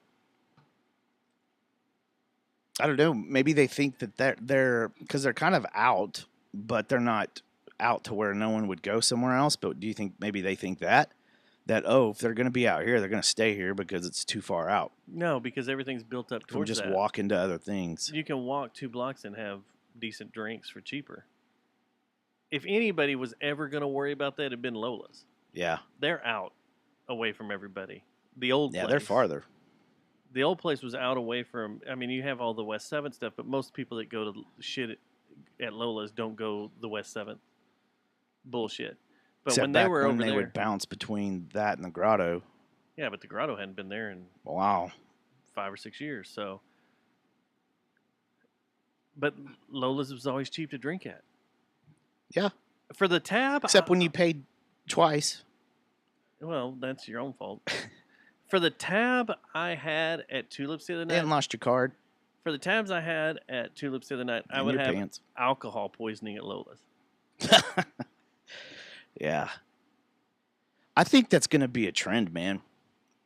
I don't know. Maybe they think that they're because they're kind of out, but they're not out to where no one would go somewhere else. But do you think maybe they think that if they're going to be out here, they're going to stay here because it's too far out No, because everything's built up from towards just that. walking to other things? You can walk 2 blocks and have decent drinks for cheaper. If anybody was ever going to worry about that, it'd been Lola's. Yeah. They're out away from everybody. The old Yeah, place, they're farther. The old place was out away from. I mean, you have all the West 7th stuff, but most people that go to shit at Lola's don't go the West 7th. Bullshit. But Except when they back were when over they there, would bounce between that and the grotto. yeah, but the Grotto hadn't been there in Wow. 5 or 6 years, so. But Lola's was always cheap to drink at. Yeah. For the tab, Except when you paid twice. well, that's your own fault. For the tab I had at Tulips the other night, And lost your card. for the tabs I had at Tulips the other night, I And would your have pants. alcohol poisoning at Lola's. Yeah. I think that's going to be a trend, man.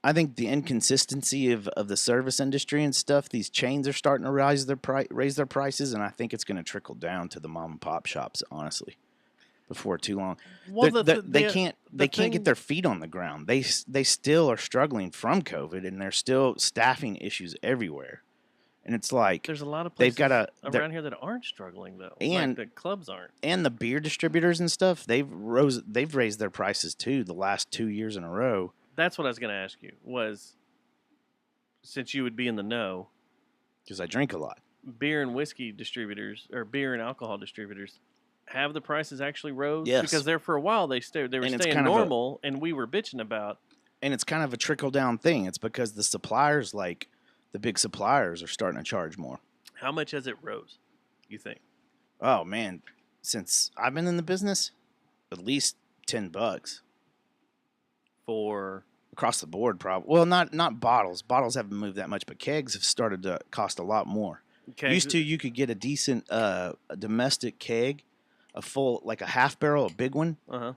I think the inconsistency of the service industry and stuff, these chains are starting to raise their prices, and I think it's going to trickle down to the mom and pop shops, honestly, before too long. Well, They can't get their feet on the ground. They still are struggling from COVID, and there's still staffing issues everywhere. And it's like There's a lot of they've places got around here that aren't struggling though, And- like the clubs aren't. and the beer distributors and stuff, they've raised their prices too the last 2 years in a row. That's what I was going to ask you. Was since you would be in the know, Because I drink a lot. beer and whiskey distributors or beer and alcohol distributors have the prices actually rose? Yes. Because there for a while they were And it's staying kind of a- normal, and we were bitching about. And it's kind of a trickle down thing. It's because the suppliers, like the big suppliers, are starting to charge more. How much has it rose, you think? Oh man, since I've been in the business, at least $10 For across the board. Probably. Well, not bottles. Bottles haven't moved that much, but kegs have started to cost a lot more. Used to, you could get a decent a domestic keg, a full like a half barrel, a big one, Uh-huh.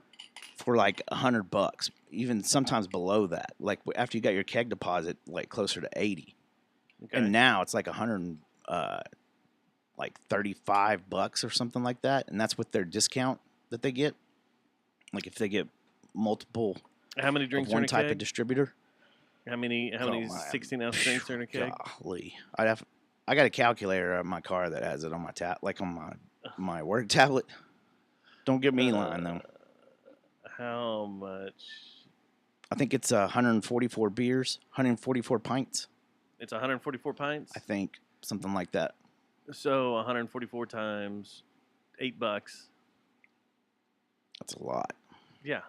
were like $100, even sometimes below that. Like after you got your keg deposit, like closer to 80. Okay. And now it's like like $35 or something like that, and that's with their discount that they get. Like if they get multiple How many of drinks are one in a type keg? of distributor. How many Oh, man. 16-ounce drinks are in a keg? Golly, I got a calculator in my car that has it on my like on my work tablet. Don't get me lying though. How much? I think it's 144 beers, 144 pints. It's 144 pints. I think something like that. So 144 times $8. That's a lot. Yeah.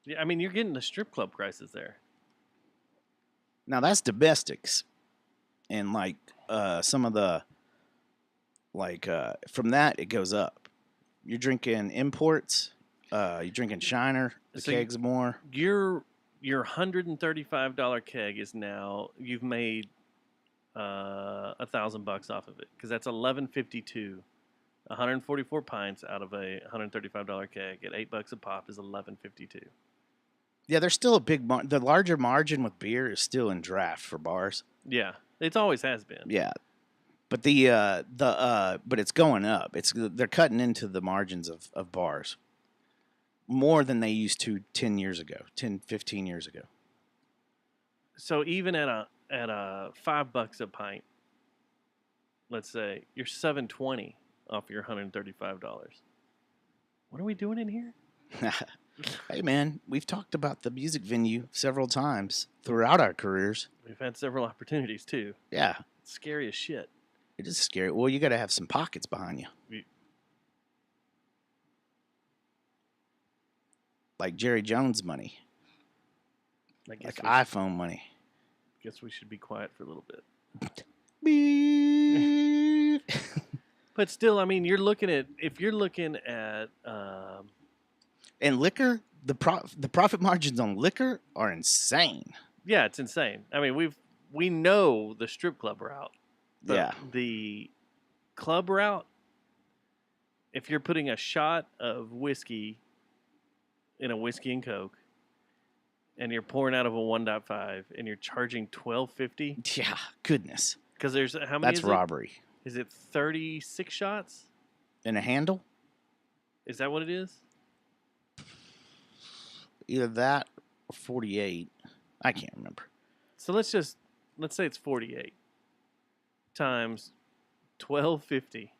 Yeah, I mean, you're getting the strip club prices there. Now that's domestics, and like some of the from that it goes up. You're drinking imports. You're drinking Shiner. The So keg's more. Your $135 keg is now you've made $1,000 off of it because that's $11.52. 144 pints out of a $135 keg at $8 a pop is $11.52. Yeah, there's still a big. The larger margin with beer is still in draft for bars. Yeah, it always has been. Yeah, but but it's going up. They're cutting into the margins of bars more than they used to 10 years ago, 15 years ago. So even at a $5 a pint, let's say you're $7.20 off your $135. What are we doing in here? Hey man, we've talked about the music venue several times throughout our careers. We've had several opportunities too. Yeah, It's scary as shit. it is scary. Well, you got to have some pockets behind you. Like Jerry Jones money, I guess like we iPhone money. guess we should be quiet for a little bit. Beep. But still, I mean, if you're looking at And liquor, the profit margins on liquor are insane. yeah, it's insane. I mean, we know the strip club route. But Yeah. the club route, if you're putting a shot of whiskey in a whiskey and Coke and you're pouring out of a 1.5 and you're charging $12.50 Yeah, goodness. because there's how many That's is robbery. Is it 36 shots? And a handle? Is that what it is? Either that or 48. I can't remember. So let's say it's 48 times $12.50.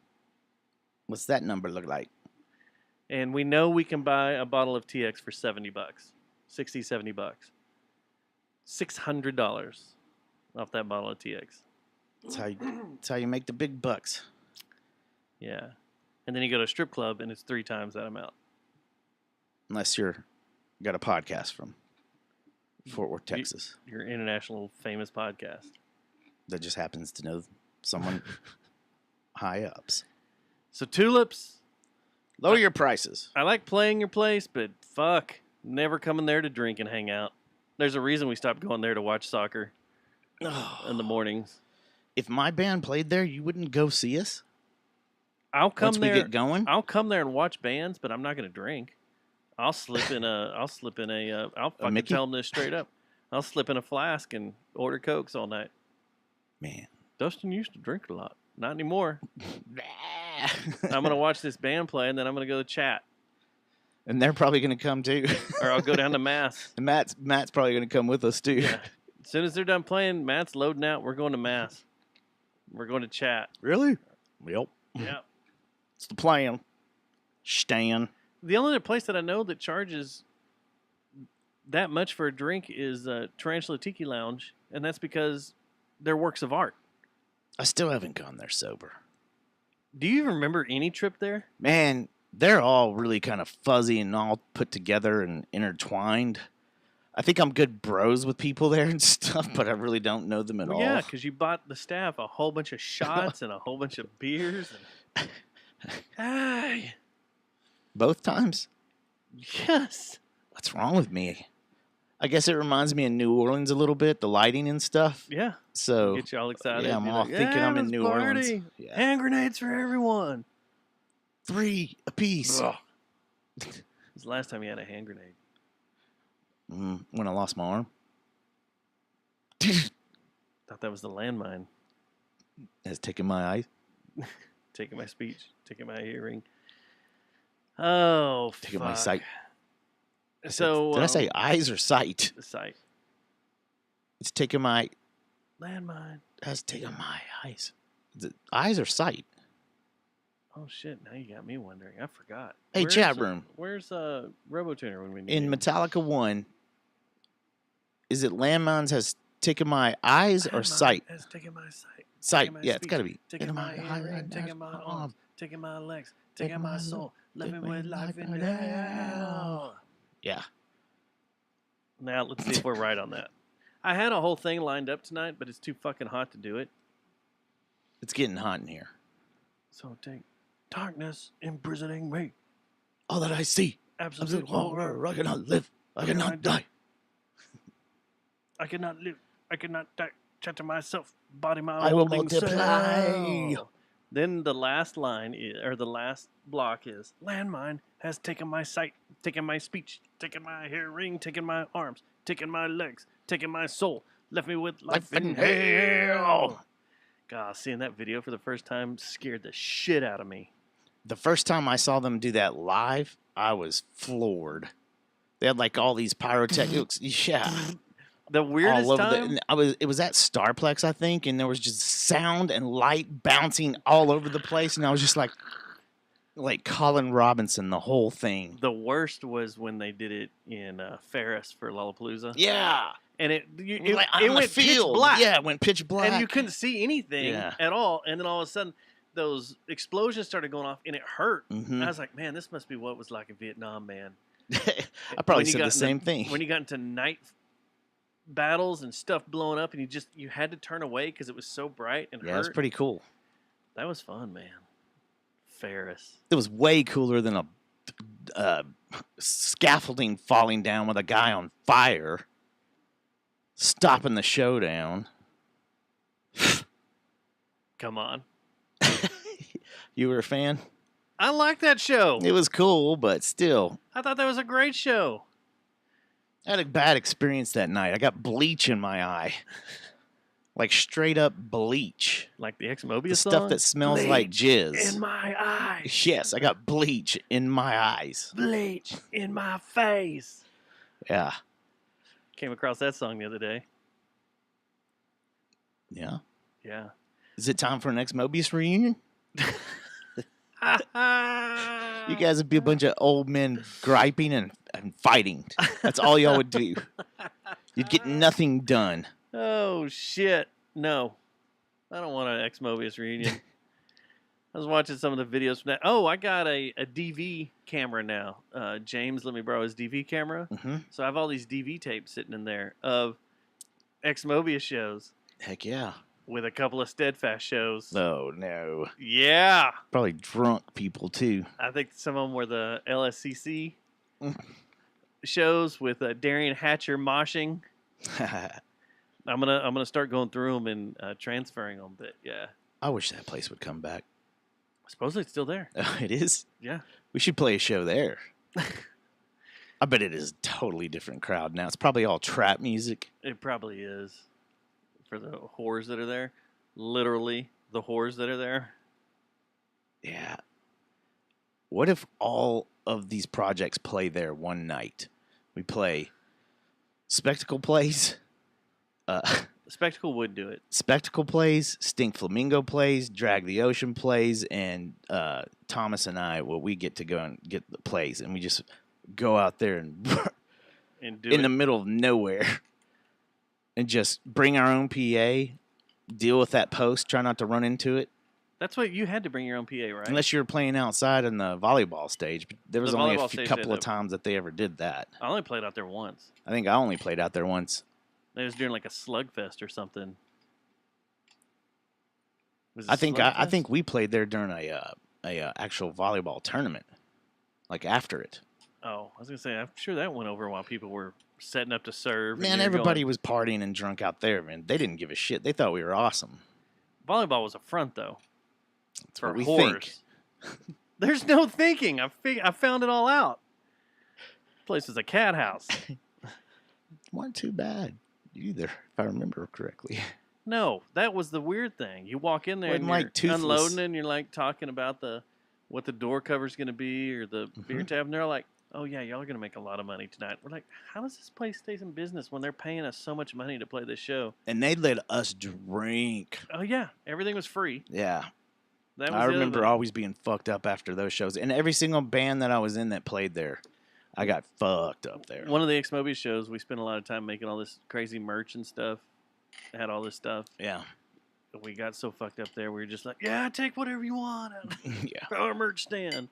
What's that number look like? And we know we can buy a bottle of TX for $70, $60, $70. $600 off that bottle of TX. That's how you make the big bucks. Yeah. And then you go to a strip club and it's 3 times that amount. Unless you're got a podcast from Fort Worth, Texas, Your international famous podcast. that just happens to know someone high ups. So Tulips, Lower your prices. I like playing your place, but fuck, never coming there to drink and hang out. There's a reason we stopped going there to watch soccer in the mornings. If my band played there, you wouldn't go see us? I'll come Once there. we get going? I'll come there and watch bands, but I'm not going to drink. I'll slip in a. I'll fucking Mickey? tell them this straight up. I'll slip in a flask and order Cokes all night. Man. Dustin used to drink a lot. Not anymore. I'm gonna watch this band play, and then I'm gonna go to chat, And they're probably going to come too. or I'll go down to Mass. And Matt's probably going to come with us too. Yeah. As soon as they're done playing, Matt's loading out. We're going to Mass. We're going to chat. Really? Yep. Yeah. It's the plan. Stan. The only other place that I know that charges that much for a drink is Tarantula Tiki Lounge, and that's because they're works of art. I still haven't gone there sober. Do you even remember any trip there? Man, they're all really kind of fuzzy and all put together and intertwined. I think I'm good bros with people there and stuff, but I really don't know them at all. Yeah, because you bought the staff a whole bunch of shots and a whole bunch of beers. And... Hey. Both times? Yes. What's wrong with me? I guess it reminds me of New Orleans a little bit, the lighting and stuff. Yeah. So Get you all excited. yeah, I'm Be all like, thinking I'm in let's New party. Orleans. Yeah. Hand grenades for everyone. 3 apiece. Ugh. was the last time you had a hand grenade? When I lost my arm. Thought that was the landmine. Has taken my eyes. Taking my speech. Taking my hearing. Oh, Taking my fuck. sight. So Did I say eyes or sight? the sight? It's taken my. Landmine. Has taken my eyes. Is it eyes or sight? Oh shit! Now you got me wondering. I forgot. Hey, chat room. Where's RoboTuner when we need In him? Metallica 1, is it landmines has taken my eyes or Landmine sight? has taken my sight. Sight. taken my Yeah, it's speech, got to be. Taking my hearing, taking my arms, taking my legs, taking my soul, living with life in hell. Yeah. Now let's see if we're right on that. I had a whole thing lined up tonight, but it's too fucking hot to do it. It's getting hot in here. So take darkness imprisoning me. All that I see. Absolute Absolute horror. horror. I cannot live. I cannot die. I cannot live. I cannot die. Chatter myself. Body my I will holding multiply. cell. Then the last line, or the last block is, landmine has taken my sight, taken my speech, taken my hearing, taken my arms, taken my legs, taken my soul, left me with life in hell. God, seeing that video for the first time scared the shit out of me. The first time I saw them do that live, I was floored. They had like all these pyrotechnics. Yeah. The weirdest all over time? it was at Starplex, I think, and there was just sound and light bouncing all over the place, and I was just like Colin Robinson, the whole thing. The worst was when they did it in Ferris for Lollapalooza. Yeah. And it Like, on the went field. pitch black. Yeah, it went pitch black. And you couldn't see anything Yeah. at all. And then all of a sudden, those explosions started going off, and it hurt. Mhm. And I was like, man, this must be what it was like in Vietnam, man. I probably When you said got the into- same thing. When you got into night battles and stuff blowing up, and you had to turn away because it was so bright and Yeah, it was hurt. pretty cool. That was fun, man. Ferris. It was way cooler than a scaffolding falling down with a guy on fire, stopping the showdown. Come on. You were a fan? I like that show. It was cool, but still. I thought that was a great show. I had a bad experience that night. I got bleach in my eye. Like straight up bleach. Like the ex-Mobius The song? stuff that smells like Bleach jizz. in my eyes. Yes, I got bleach in my eyes. Bleach in my face. Yeah. Came across that song the other day. Yeah. Yeah. Is it time for an ex-Mobius reunion? You guys would be a bunch of old men griping and fighting. That's all y'all would do. You'd get nothing done. Oh, shit. No. I don't want an ex-Mobius reunion. I was watching some of the videos from that. Oh, I got a DV camera now. James let me borrow his DV camera. Mm-hmm. So I have all these DV tapes sitting in there of ex-Mobius shows Heck yeah. with a couple of Steadfast shows. Oh, no. Yeah. Probably drunk people, too. I think some of them were the LSCC Mm. shows with Darian Hatcher moshing. I'm gonna start going through them and transferring them. But yeah, I wish that place would come back. supposedly it's still there. It is? Yeah. We should play a show there. I bet it is a totally different crowd now. It's probably all trap music. It probably is for the whores that are there. Literally, the whores that are there. Yeah. What if all of these projects play there one night? We play Spectacle plays. Spectacle would do it. Spectacle plays, Stink Flamingo plays, Drag the Ocean plays, and Thomas and I, well, we get to go and get the plays, and we just go out there and And do in it. the middle of nowhere and just bring our own PA, deal with that post, try not to run into it. That's what you had to bring your own PA, right? Unless you were playing outside in the volleyball stage. But there was The only volleyball a stage couple had of times that they ever did that. I only played out there once. I think I only played out there once. It was during like a slugfest or something. Was it I think Slugfest? we played there during a actual volleyball tournament, like after it. Oh, I was gonna say, I'm sure that went over while people were setting up to serve. and Man, you were everybody going- was partying and drunk out there, man. They didn't give a shit. They thought we were awesome. Volleyball was a front though. That's For what we whores. think. There's no thinking. I found it all out. Place is a cat house. Weren't too bad either, if I remember correctly. No, that was the weird thing. You walk in there Wasn't and like you're toothless. unloading and you're like talking about what the door cover's going to be or the beer tab, and they're like, "Oh yeah, y'all are going to make a lot of money tonight." We're like, "How does this place stay in business when they're paying us so much money to play this show?" And they let us drink. Oh yeah, everything was free. Yeah. That was I the other remember thing. always being fucked up after those shows. And every single band that I was in that played there, I got fucked up there. One of the Mobius shows, we spent a lot of time making all this crazy merch and stuff. Had all this stuff. Yeah. We got so fucked up there, we were just like, "Yeah, take whatever you want. Yeah. Throw a merch stand."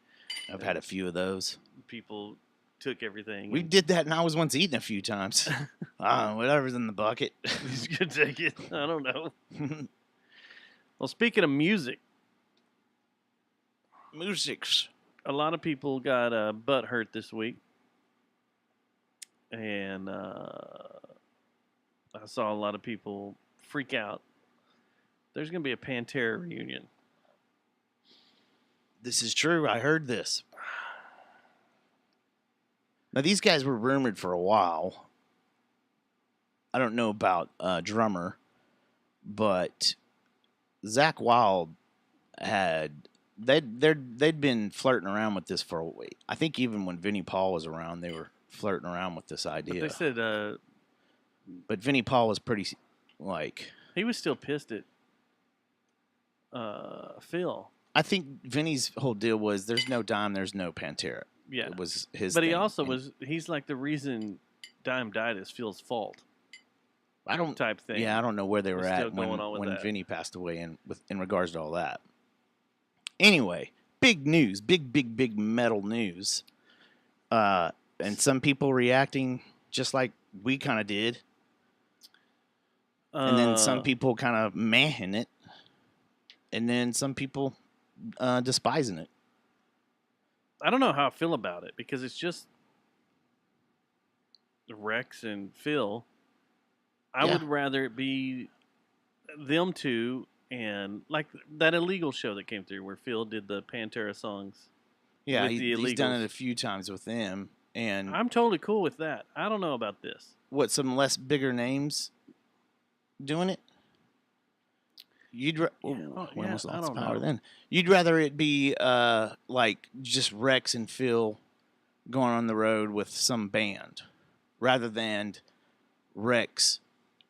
I've had a few of those. People took everything. We did that, and I was once eating a few times. Whatever's in the bucket. He's gonna take it. I don't know. Well, speaking of music, Musics. a lot of people got butt hurt this week, and I saw a lot of people freak out. There's gonna be a Pantera reunion. This is true. I heard this. Now, these guys were rumored for a while. I don't know about drummer, but Zach Wild they'd been flirting around with this for a week. I think even when Vinnie Paul was around, they were flirting around with this But idea. they said But Vinnie Paul was pretty like. he was still pissed at Phil. I think Vinny's whole deal was there's no Dime, there's no Pantera. Yeah, It was his but he thing. also And he's like the reason Dime died is Phil's fault I don't type thing. Yeah, I don't know where they were They're still at when going on with that. Vinny passed away in regards to all that. Anyway, big news, big metal news. And some people reacting just like we kind of did. And then some people kind of mehing it. And then some people despising it. I don't know how I feel about it because it's just Rex and Phil. I Yeah. would rather it be them two and like that Illegal show that came through where Phil did the Pantera songs. Yeah, With the he's done Illegals. it a few times with them. And I'm totally cool with that. I don't know about this. what, some less bigger names doing it? You'd almost I lost don't power know. then. You'd rather it be like just Rex and Phil going on the road with some band, rather than Rex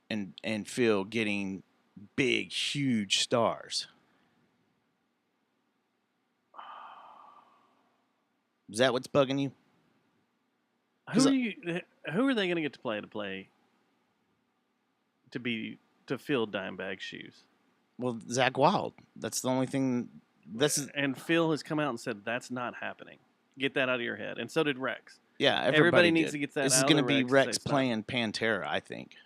and Phil getting big, huge stars. Is that what's bugging you? Who are they going to get to play to fill Dimebag's shoes? Well, Zach Wild. That's the only thing. And Phil has come out and said that's not happening. Get that out of your head. And so did Rex. Yeah, Everybody needs did. to get that This is out of going to their be Rex Rex say, playing Pantera, I think.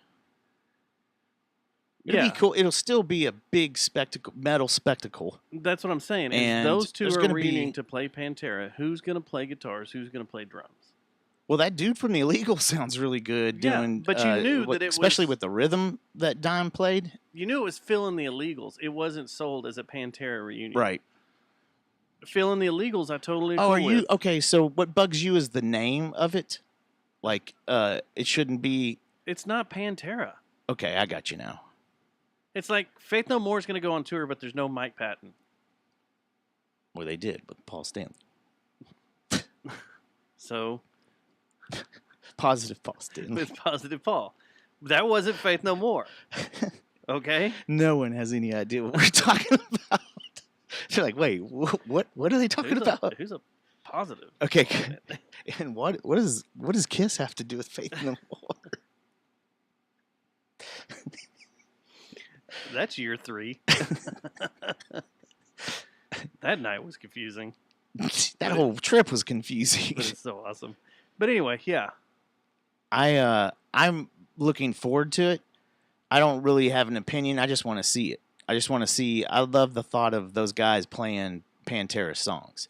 It'll Yeah. be cool. It'll still be a big spectacle, metal spectacle. That's what I'm saying. Is And those two there's are gonna reading be- to play Pantera. Who's going to play guitars? Who's going to play drums? Well, that dude from the Illegal sounds really good Yeah, doing. but you knew that it especially was- with the rhythm that Dime played. You knew it was Phil and the Illegals. It wasn't sold as a Pantera reunion. Right. Phil and the Illegals, I totally agree Oh, are you with. okay? So, what bugs you is the name of it. Like, it shouldn't be. It's not Pantera. Okay, I got you now. It's like Faith No More is going to go on tour, but there's no Mike Patton. Well, they did with Paul Stanley. So Positive Paul Stanley. it's Positive Paul. That wasn't Faith No More. Okay? No one has any idea what we're talking about. They're like, wait, what are they talking about? Who's a positive? Okay, and what does Kiss have to do with Faith No More? That's year 3. That night was confusing, That whole trip was confusing. but it's so awesome. But anyway, yeah. I'm looking forward to it. I don't really have an opinion. I just want to see it. I love the thought of those guys playing Pantera songs.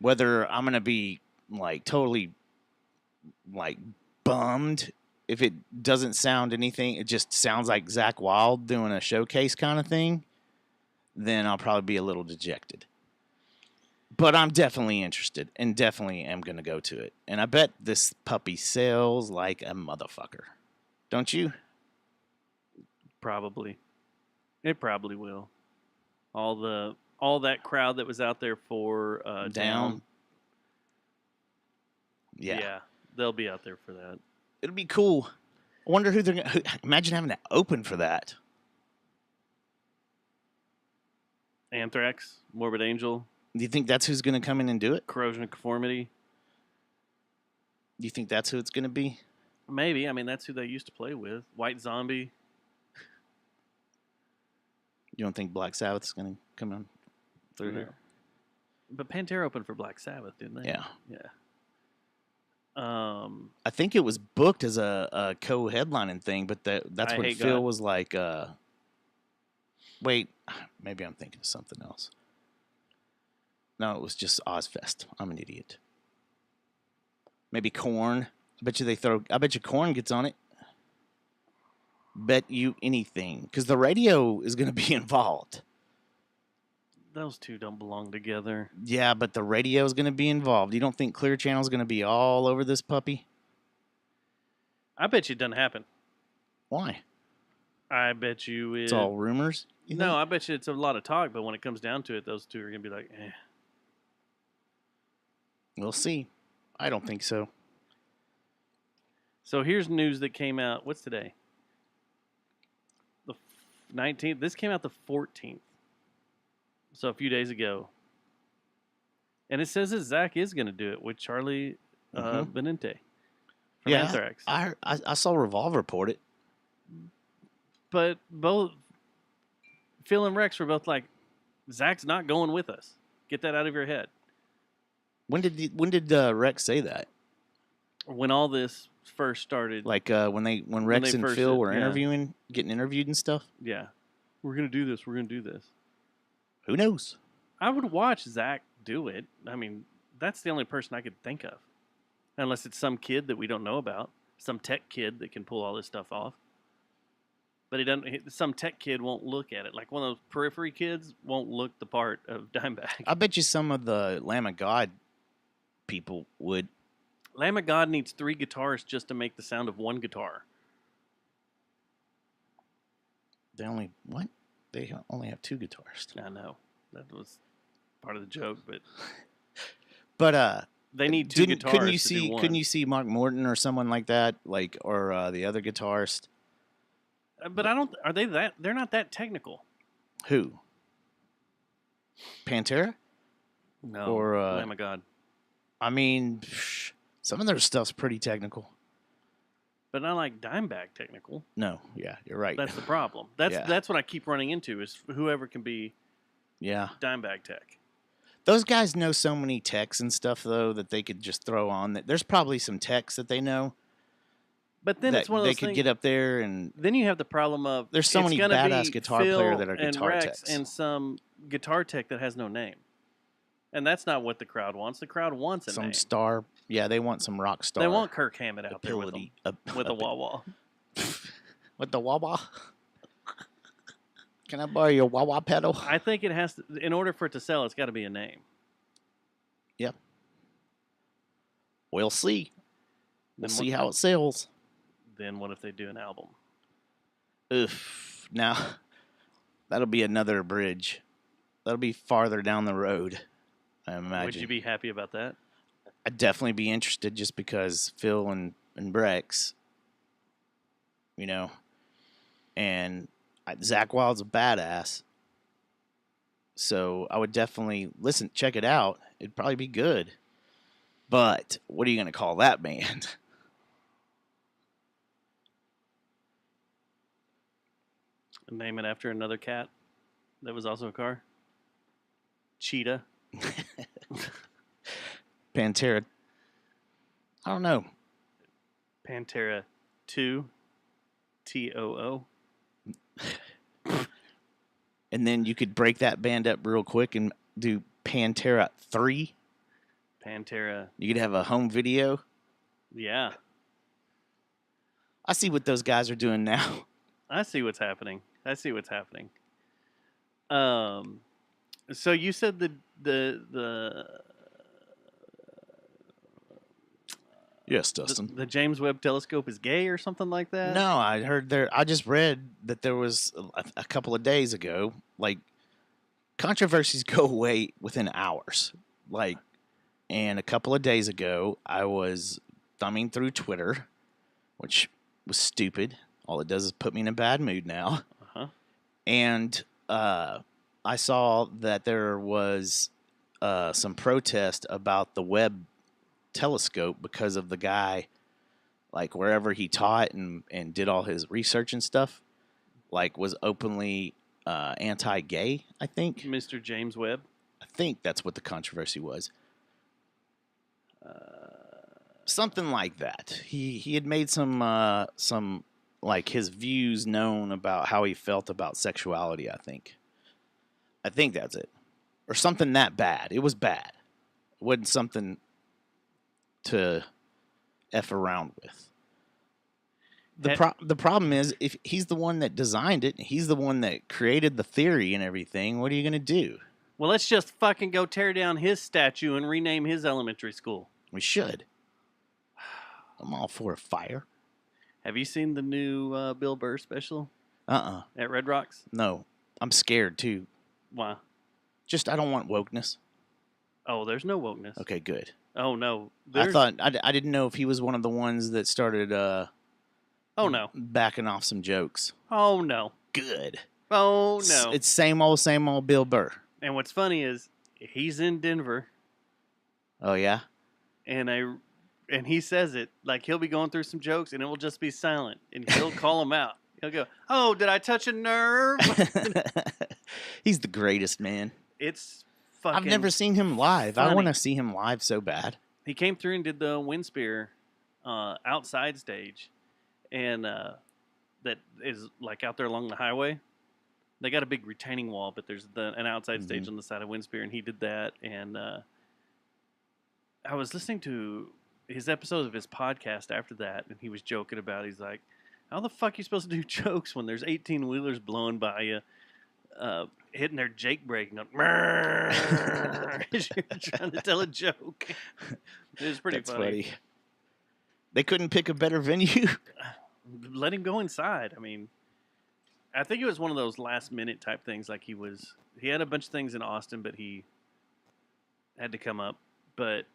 Whether I'm gonna be like totally like bummed if it doesn't sound anything, it just sounds like Zach Wild doing a showcase kind of thing, then I'll probably be a little dejected. But I'm definitely interested and definitely am going to go to it. And I bet this puppy sells like a motherfucker. Don't you? Probably. It probably will. All that crowd that was out there for Down. Yeah. They'll be out there for that. It'll be cool. I wonder who they're going to... Imagine having to open for that. Anthrax, Morbid Angel, Do you think that's who's going to come in and do it? Corrosion of Conformity. Do you think that's who it's going to be? Maybe. I mean, that's who they used to play with. White Zombie. You don't think Black Sabbath's going to come on through No. here? But Pantera opened for Black Sabbath, didn't they? Yeah. Yeah. I think it was booked as a co-headlining thing, but that's I what Hate Phil God. was like. Wait, maybe I'm thinking of something else. No, it was just Ozfest. I'm an idiot. Maybe Korn. I bet you Korn gets on it. Bet you anything, because the radio is going to be involved. Those two don't belong together. Yeah, but the radio is going to be involved. You don't think Clear Channel is going to be all over this puppy? I bet you it doesn't happen. Why? I bet you It's all rumors. You No, think? I bet you it's a lot of talk, but when it comes down to it, those two are going to be like, eh. We'll see. I don't think so. So here's news that came out. What's today? The 19th. This came out the 14th. So a few days ago. And it says that Zach is going to do it with Charlie Benente from Yeah, Anthrax. I saw Revolve report it. But both Phil and Rex were both like, Zach's not going with us. Get that out of your head. When did Rex say that? When all this first started, Like when Rex they and first Phil did, were yeah. getting interviewed and stuff. yeah, we're going to do this. We're going to do this. Who knows? I would watch Zach do it. I mean, that's the only person I could think of. Unless it's some kid that we don't know about. Some tech kid that can pull all this stuff off. But some tech kid won't look at it. Like one of those periphery kids won't look the part of Dimebag. I bet you some of the Lamb of God people would. Lamb of God needs 3 guitars just to make the sound of one guitar. They only have 2 guitars. I know. That was part of the joke, but But they need 2 guitars couldn't you to do see? one. Couldn't you see Mark Morton or someone like that, or the other guitarist? But I don't. Are they that? They're not that technical. Who? Pantera? No. Or, Lamb of God. I mean, some of their stuff's pretty technical. But not like Dimebag technical. No, yeah, you're right. That's the problem. That's what I keep running into is whoever can be Yeah. Dimebag tech. Those guys know so many techs and stuff, though, that they could just throw on. There's probably some techs that they know But then that it's one of they those could things. get up there and... Then you have the problem of There's so it's many gonna badass be guitar Phil player that are and guitar Rex techs. and some guitar tech that has no name. And that's not what the crowd wants. The crowd wants a some name. star. Yeah, they want some rock star. They want Kirk Hammett out there with ability. them, with a wah-wah. With the wah-wah? Can I borrow your wah-wah pedal? I think it has to, in order for it to sell, it's got to be a name. Yep. We'll see. We'll Then see what- how it sells. Then what if they do an album? Oof. Now, that'll be another bridge. That'll be farther down the road, I imagine. Would you be happy about that? I'd definitely be interested just because Phil and Brex, and Zach Wild's a badass. So I would definitely check it out. It'd probably be good. But what are you going to call that band? Name it after another cat that was also a car? Cheetah. Pantera. I don't know. Pantera 2. TOO. And then you could break that band up real quick and do Pantera 3. Pantera. You could have a home video. Yeah. I see what those guys are doing now. I see what's happening. So you said the Yes, Dustin. the James Webb Telescope is gay or something like that? No, I heard there. I just read that there was a couple of days ago, like controversies go away within hours. Like, and a couple of days ago, I was thumbing through Twitter, which was stupid. All it does is put me in a bad mood now. Uh-huh. And I saw that there was some protest about the Webb telescope because of the guy, like wherever he taught and did all his research and stuff, like was openly anti-gay, I think. Mr. James Webb. I think that's what the controversy was. Something like that. He had made some like his views known about how he felt about sexuality, I think. I think that's it. Or something that bad. It was bad. It wasn't something to F around with. The problem is, if he's the one that designed it, he's the one that created the theory and everything, what are you going to do? Well, let's just fucking go tear down his statue and rename his elementary school. We should. I'm all for a fire. Have you seen the new Bill Burr special at Red Rocks? No. I'm scared, too. Why? Just, I don't want wokeness. Oh, there's no wokeness. Okay, good. Oh, no. I thought, I didn't know if he was one of the ones that started oh, no. backing off some jokes. Oh, no. Good. Oh, no. It's same old Bill Burr. And what's funny is he's in Denver. Oh, yeah? And he says it, like he'll be going through some jokes and it will just be silent. And he'll call him out. He'll go, "Oh, did I touch a nerve?" He's the greatest, man. It's fucking... I've never seen him live. funny. I want to see him live so bad. He came through and did the wind spear outside stage. And that is like out there along the highway. They got a big retaining wall, but there's an outside stage on the side of wind spear, and he did that. And I was listening to his episode of his podcast after that, and he was joking about, he's like, how the fuck are you supposed to do jokes when there's 18-wheelers blowing by you, hitting their Jake brake, and you're trying to tell a joke. It was pretty funny. They couldn't pick a better venue. Let him go inside. I mean, I think it was one of those last-minute type things, like he had a bunch of things in Austin, but he had to come up. But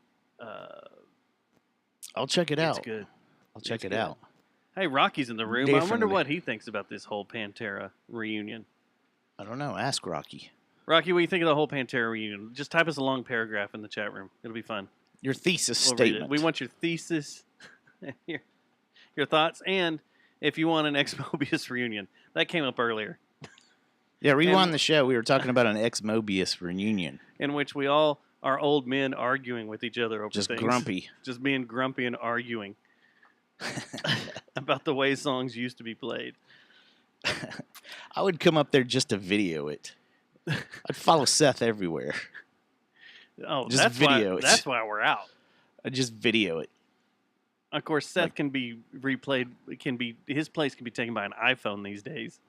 I'll check it out. It's good. I'll check it good. out. Hey, Rocky's in the room. I wonder Definitely. what he thinks about this whole Pantera reunion. I don't know. Ask Rocky. Rocky, what do you think of the whole Pantera reunion? Just type us a long paragraph in the chat room. It'll be fun. Your thesis We'll read it. statement. We want your thesis, your thoughts, and if you want an ex-Mobius reunion. That came up earlier. Yeah, rewind the show. We were talking about an ex-Mobius reunion. In which we all are old men arguing with each other over Just things. grumpy. Just being grumpy and arguing about the way songs used to be played. I would come up there just to video it. I'd follow Seth everywhere. Oh, Just that's video why, it. That's why we're out. I'd just video it. Of course, Seth can be replayed. His place can be taken by an iPhone these days.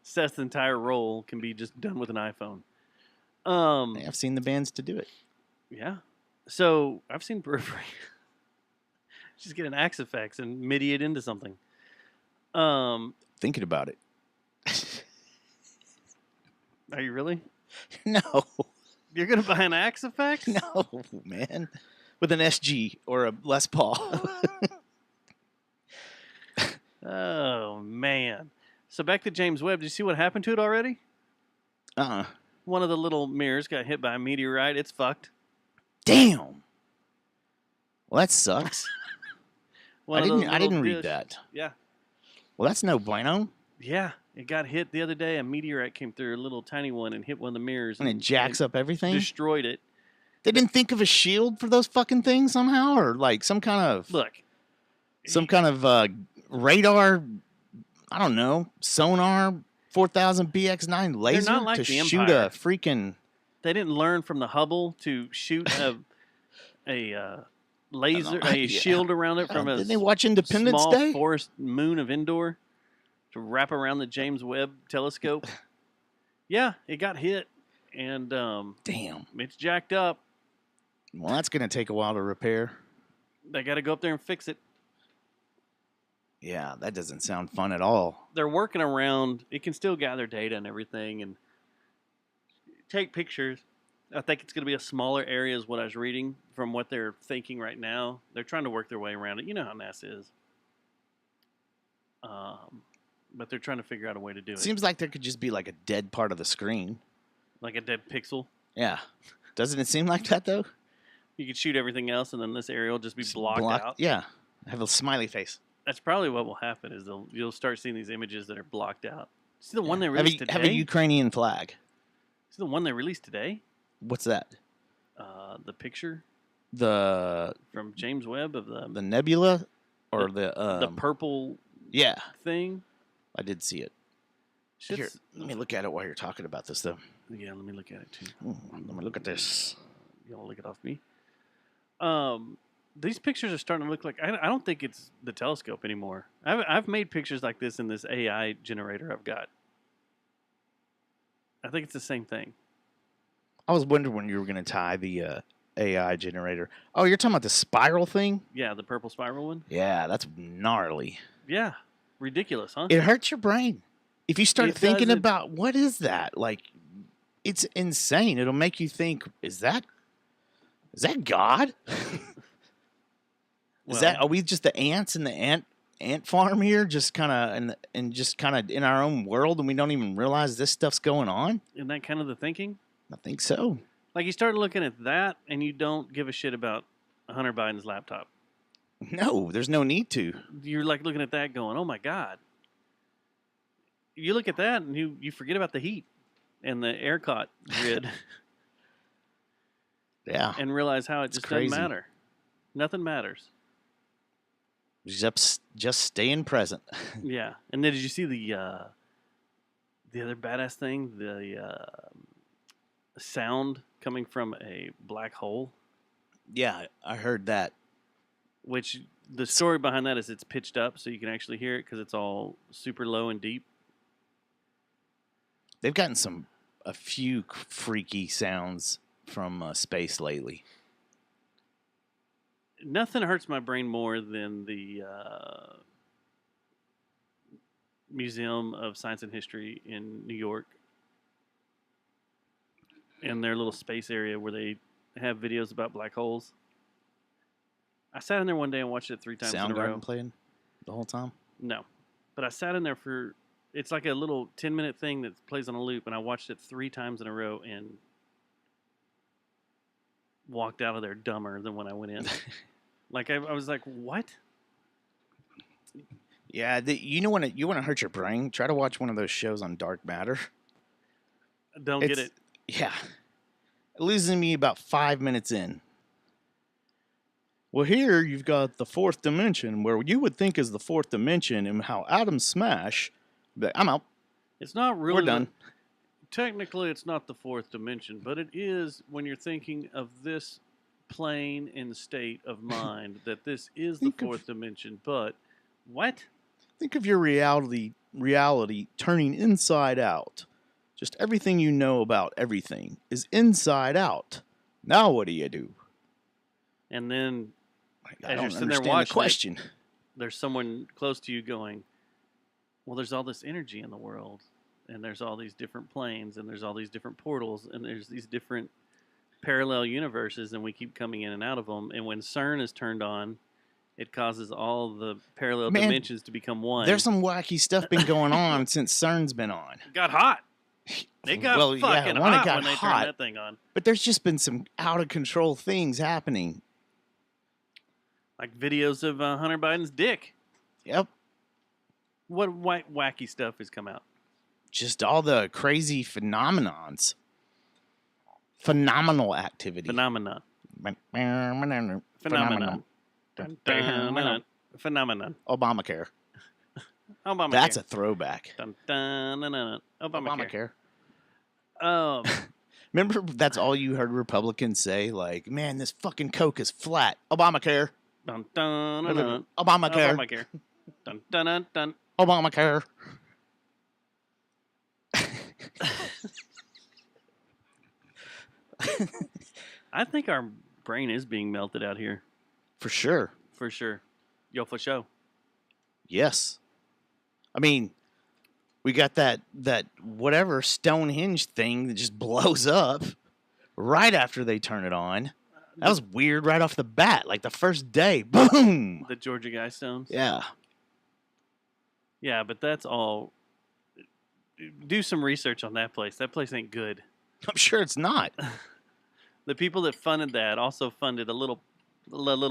Seth's entire role can be just done with an iPhone. I've seen the bands to do it. Yeah. So I've seen Periphery. Just get an Axe Effects and MIDI it into something. Thinking about it. Are you really? No. You're gonna buy an Axe Effects? No, man. With an SG or a Les Paul. Oh man. So back to James Webb. Did you see what happened to it already? One of the little mirrors got hit by a meteorite. It's fucked. Damn. Well, that sucks. One I of those didn't little read dish- that. Yeah. Well, that's no bueno. Yeah. It got hit the other day. A meteorite came through, a little tiny one, and hit one of the mirrors. And it jacks up everything. Destroyed it. They didn't think of a shield for those fucking things somehow, or like some kind of radar. I don't know, sonar 4000 BX9 laser not like to the shoot Empire. a freaking. They didn't learn from the Hubble to shoot a laser, a shield around it from a Didn't they watch Independence small Day? forest moon of Endor to wrap around the James Webb telescope. Yeah, it got hit, and Damn. it's jacked up. Well, that's gonna take a while to repair. They got to go up there and fix it. Yeah, that doesn't sound fun at all. They're working around. It can still gather data and everything, and take pictures. I think it's going to be a smaller area, is what I was reading from what they're thinking right now. They're trying to work their way around it. You know how NASA is. But they're trying to figure out a way to do it. Seems like there could just be like a dead part of the screen. Like a dead pixel. Yeah. Doesn't it seem like that though? You could shoot everything else, and then this area will just be blocked out. Yeah. Have a smiley face. That's probably what will happen. Is you'll start seeing these images that are blocked out. See the one they Have released today. have a Ukrainian flag. See the one they released today. What's that? The picture The from James Webb of the nebula or the purple yeah, thing. I did see it. Here, Shit's- let me look at it while you're talking about this though. Yeah, let me look at it too. Let me look at this. You want to look it off me? These pictures are starting to look like I don't think it's the telescope anymore. I've made pictures like this in this AI generator I've got. I think it's the same thing. I was wondering when you were going to tie the AI generator. Oh, you're talking about the spiral thing? Yeah, the purple spiral one. Yeah, that's gnarly. Yeah, ridiculous, huh? It hurts your brain. If you start It thinking does. about what is that? Like, it's insane. It'll make you think, is that God? Well, Are we just the ants in the ant farm here, just kind of and just kind of in our own world, and we don't even realize this stuff's going on? isn't that kind of the thinking? I think so. Like you start looking at that, and you don't give a shit about Hunter Biden's laptop. No, there's no need to. You're like looking at that, going, "Oh my god." You look at that, and you forget about the heat and the ERCOT grid, Yeah, and realize how it just doesn't crazy. matter. Nothing matters. just staying present. Yeah. And then did you see the other badass thing? The sound coming from a black hole, Yeah, I heard that. which the story behind that is it's pitched up so you can actually hear it because it's all super low and deep. They've gotten a few freaky sounds from space lately. Nothing hurts my brain more than the Museum of Science and History in New York and their little space area where they have videos about black holes. I sat in there one day and watched it 3 times in a row. Soundgarden playing the whole time. No, but I sat in there for. It's like a little 10-minute thing that plays on a loop, and I watched it 3 times in a row and walked out of there dumber than when I went in. Like I was like, "What?" Yeah, you want to hurt your brain? Try to watch one of those shows on dark matter. Don't get It's- it. Yeah, it loses me about 5 minutes in. Well, here you've got the fourth dimension, where you would think is the fourth dimension, and how atoms smash. But I'm out. It's not really. We're done. Technically, it's not the 4th dimension, but it is when you're thinking of this plane and state of mind that this is the Think of- 4th dimension. But what? Think of your reality turning inside out. Just everything you know about everything is inside out. Now what do? And then I As you're don't sitting there understand the watching it, question. there's someone close to you going, well, there's all this energy in the world, and there's all these different planes, and there's all these different portals, and there's these different parallel universes, and we keep coming in and out of them. And when CERN is turned on, it causes all the parallel Man, dimensions to become one. There's some wacky stuff been going on since CERN's been on. It got hot. It got Well, yeah, fucking one, it hot got when they hot. turned that thing on. But there's just been some out of control things happening. Like videos of Hunter Biden's dick. Yep. What wacky stuff has come out? Just all the crazy phenomenons. Phenomenal activity. Phenomenon. Phenomenon. Phenomenon. Dun, dun, dun, dun. Phenomenon. Obamacare. Obamacare. That's a throwback. Dun, dun, dun, dun, dun. Obamacare. Remember, that's all you heard Republicans say? Like, man, this fucking Coke is flat. Obamacare. Dun, dun, dun, dun. Obamacare. Obamacare. Dun, dun, dun, dun. Obamacare. I think our brain is being melted out here For sure. for sure. Yo, for show. Yes. I mean, we got that whatever Stonehenge thing that just blows up right after they turn it on. That was weird right off the bat. Like the first day, boom. The Georgia Guidestones. Yeah. Yeah, but that's all. Do some research on that place. That place ain't good. I'm sure it's not. The people that funded that also funded a little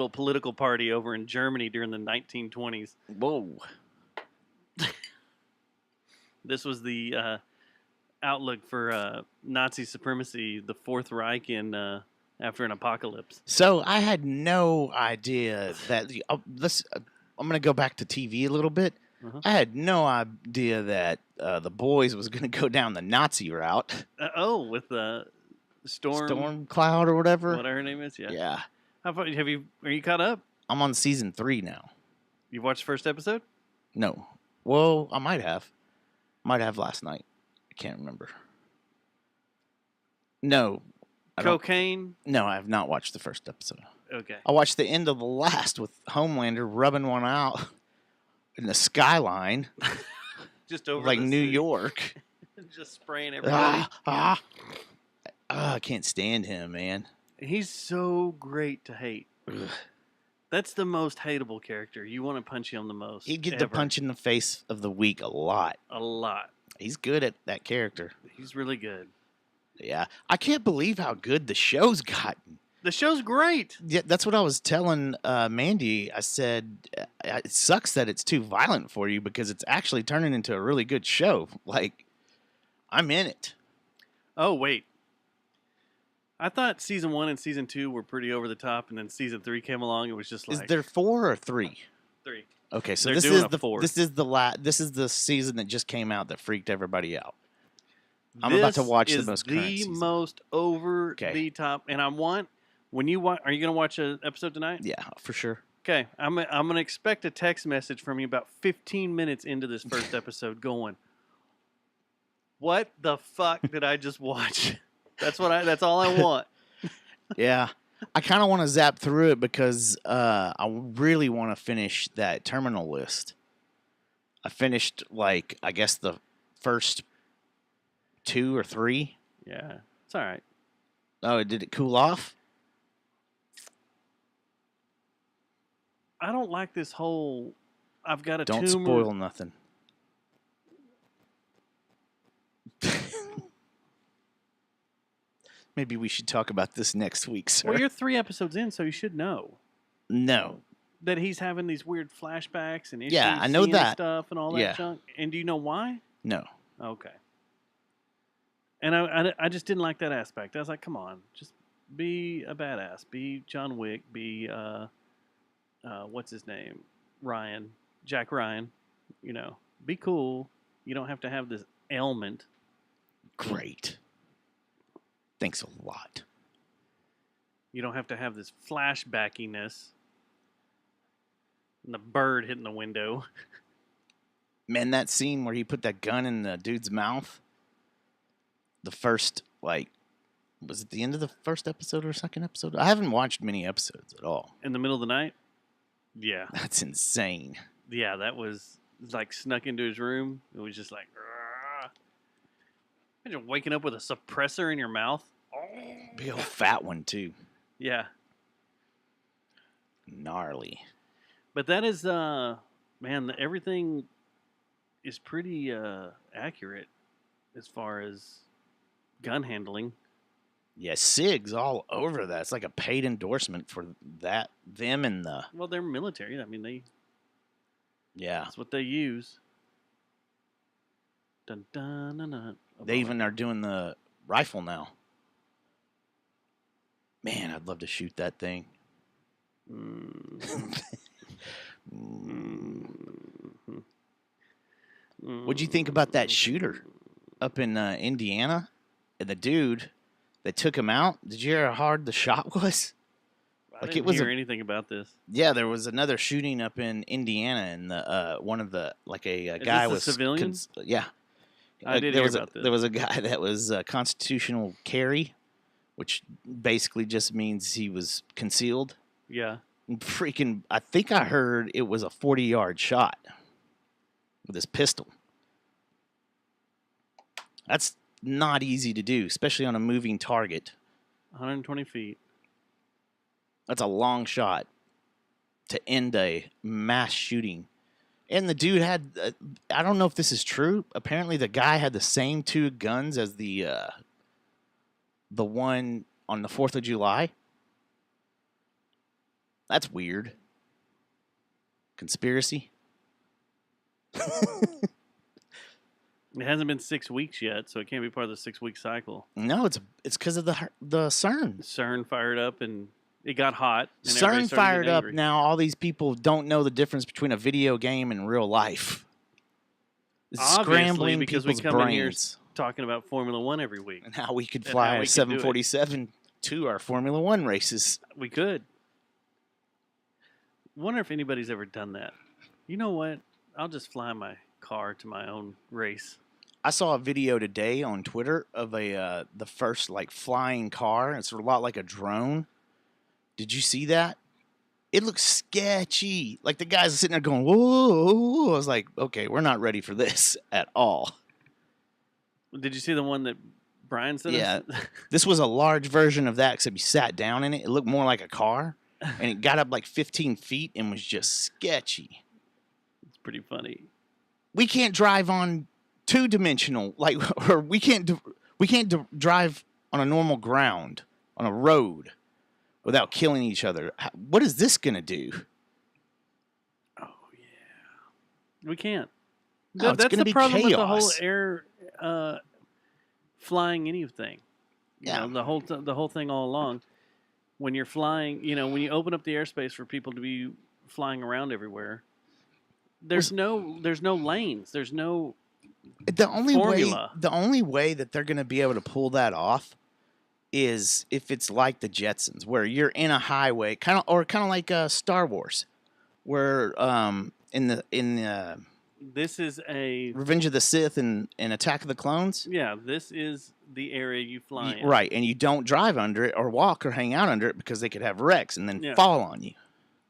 political party over in Germany during the 1920s. Whoa. This was the outlook for Nazi supremacy, the Fourth Reich in after an apocalypse. So I had no idea that I'm going to go back to TV a little bit. Uh-huh. I had no idea that the boys was going to go down the Nazi route. With the Storm Cloud or whatever. whatever her name is. Yeah. Yeah. How far, are you caught up? I'm on season 3 now. You watched the first episode? No. Well, I might have. Might have last night. I can't remember. No. Cocaine. No, I have not watched the first episode. Okay. I watched the end of the last with Homelander rubbing one out in the skyline, Just over like the New city. York. Just spraying everybody. I can't stand him, man. He's so great to hate. Ugh. That's the most hateable character. You want to punch him the most. He'd get the ever. punch in the face of the week a lot. A lot. He's good at that character. He's really good. Yeah. I can't believe how good the show's gotten. The show's great. Yeah, that's what I was telling Mandy. I said, it sucks that it's too violent for you because it's actually turning into a really good show. Like, I'm in it. Oh, wait. I thought season 1 and season 2 were pretty over the top, and then season 3 came along. It was just like Is there 4 or 3? 3. Okay, so They're this doing is a the 4th. this is the season that just came out that freaked everybody out. I'm about to watch the This most is current the season. most over Okay. the top, and I want when you watch. Are you going to watch an episode tonight? Yeah, for sure. Okay, I'm going to expect a text message from you about 15 minutes into this first episode, going, "What the fuck did I just watch?" That's all I want. Yeah, I kind of want to zap through it because I really want to finish that terminal list. I finished I guess the first 2 or 3. Yeah, it's all right. Oh, did it cool off? I don't like this whole. I've got a Don't tumor. spoil nothing. Maybe we should talk about this next week, sir. Well, you're 3 episodes in, so you should know No. that he's having these weird flashbacks and issues, Yeah, I know seeing that. stuff and all that Yeah. junk. And do you know why? No. Okay. And I just didn't like that aspect. I was like, come on, just be a badass. Be John Wick. Be what's his name? Jack Ryan. You know, be cool. You don't have to have this ailment. Great. Thanks a lot. You don't have to have this flashbackiness. And the bird hitting the window. Man, that scene where he put that gun in the dude's mouth. The first, was it the end of the first episode or second episode? I haven't watched many episodes at all. In the middle of the night? Yeah. That's insane. Yeah, that was snuck into his room. It was just like, "Rrrr." Imagine waking up with a suppressor in your mouth. Big old fat one, too. Yeah. Gnarly. But that is, man, everything is pretty accurate as far as gun handling. Yeah, SIG's all over that. It's like a paid endorsement for them and the... Well, they're military. I mean, Yeah. that's what they use. Dun, dun, dun, dun. They even are doing the rifle now. Man, I'd love to shoot that thing. Mm. What'd you think about that shooter up in Indiana? And the dude that took him out? Did you hear how hard the shot was? I Like, didn't it was hear a- anything about this. Yeah, there was another shooting up in Indiana, and the one of the a Is guy this a was civilian? yeah, I did there hear was about this. there was a guy that was constitutional carry, which basically just means he was concealed. Yeah. Freaking, I think I heard it was a 40-yard shot with his pistol. That's not easy to do, especially on a moving target. 120 feet. That's a long shot to end a mass shooting. And the dude had, I don't know if this is true. Apparently, the guy had the same 2 guns as the one on the 4th of July. That's weird. Conspiracy. It hasn't been 6 weeks yet, so it can't be part of the 6-week cycle. No, it's because of the CERN. CERN fired up and it got hot. And CERN everybody started fired getting up. angry. Now all these people don't know the difference between a video game and real life. It's Obviously, scrambling because we people's come in here brains. talking about Formula One every week. And how we could and fly how a we could do it. 747 to our Formula One races. We could. Wonder if anybody's ever done that. You know what? I'll just fly my car to my own race. I saw a video today on Twitter of the first like flying car. It's a lot like a drone. Did you see that? It looks sketchy. Like the guys are sitting there going, whoa, whoa, whoa. I was like, okay, we're not ready for this at all. Did you see the one that Brian sent Yeah. us? This was a large version of that, except you sat down in it. It looked more like a car, and it got up like 15 feet and was just sketchy. It's pretty funny. We can't drive on 2-dimensional, like, or we can't drive on a normal ground on a road without killing each other. What is this gonna do? Oh yeah, we can't. No, it's That's gonna the be problem with the whole chaos. air flying anything. Yeah. You know, the whole thing all along. When you're flying, you know, when you open up the airspace for people to be flying around everywhere, there's no lanes. There's no The only formula. way that they're gonna be able to pull that off is if it's like the Jetsons, where you're in a highway, kind of like Star Wars, where in the This is a Revenge of the Sith and Attack of the Clones, yeah. This is the area you fly in. right? And you don't drive under it or walk or hang out under it because they could have wrecks and then Yeah. fall on you.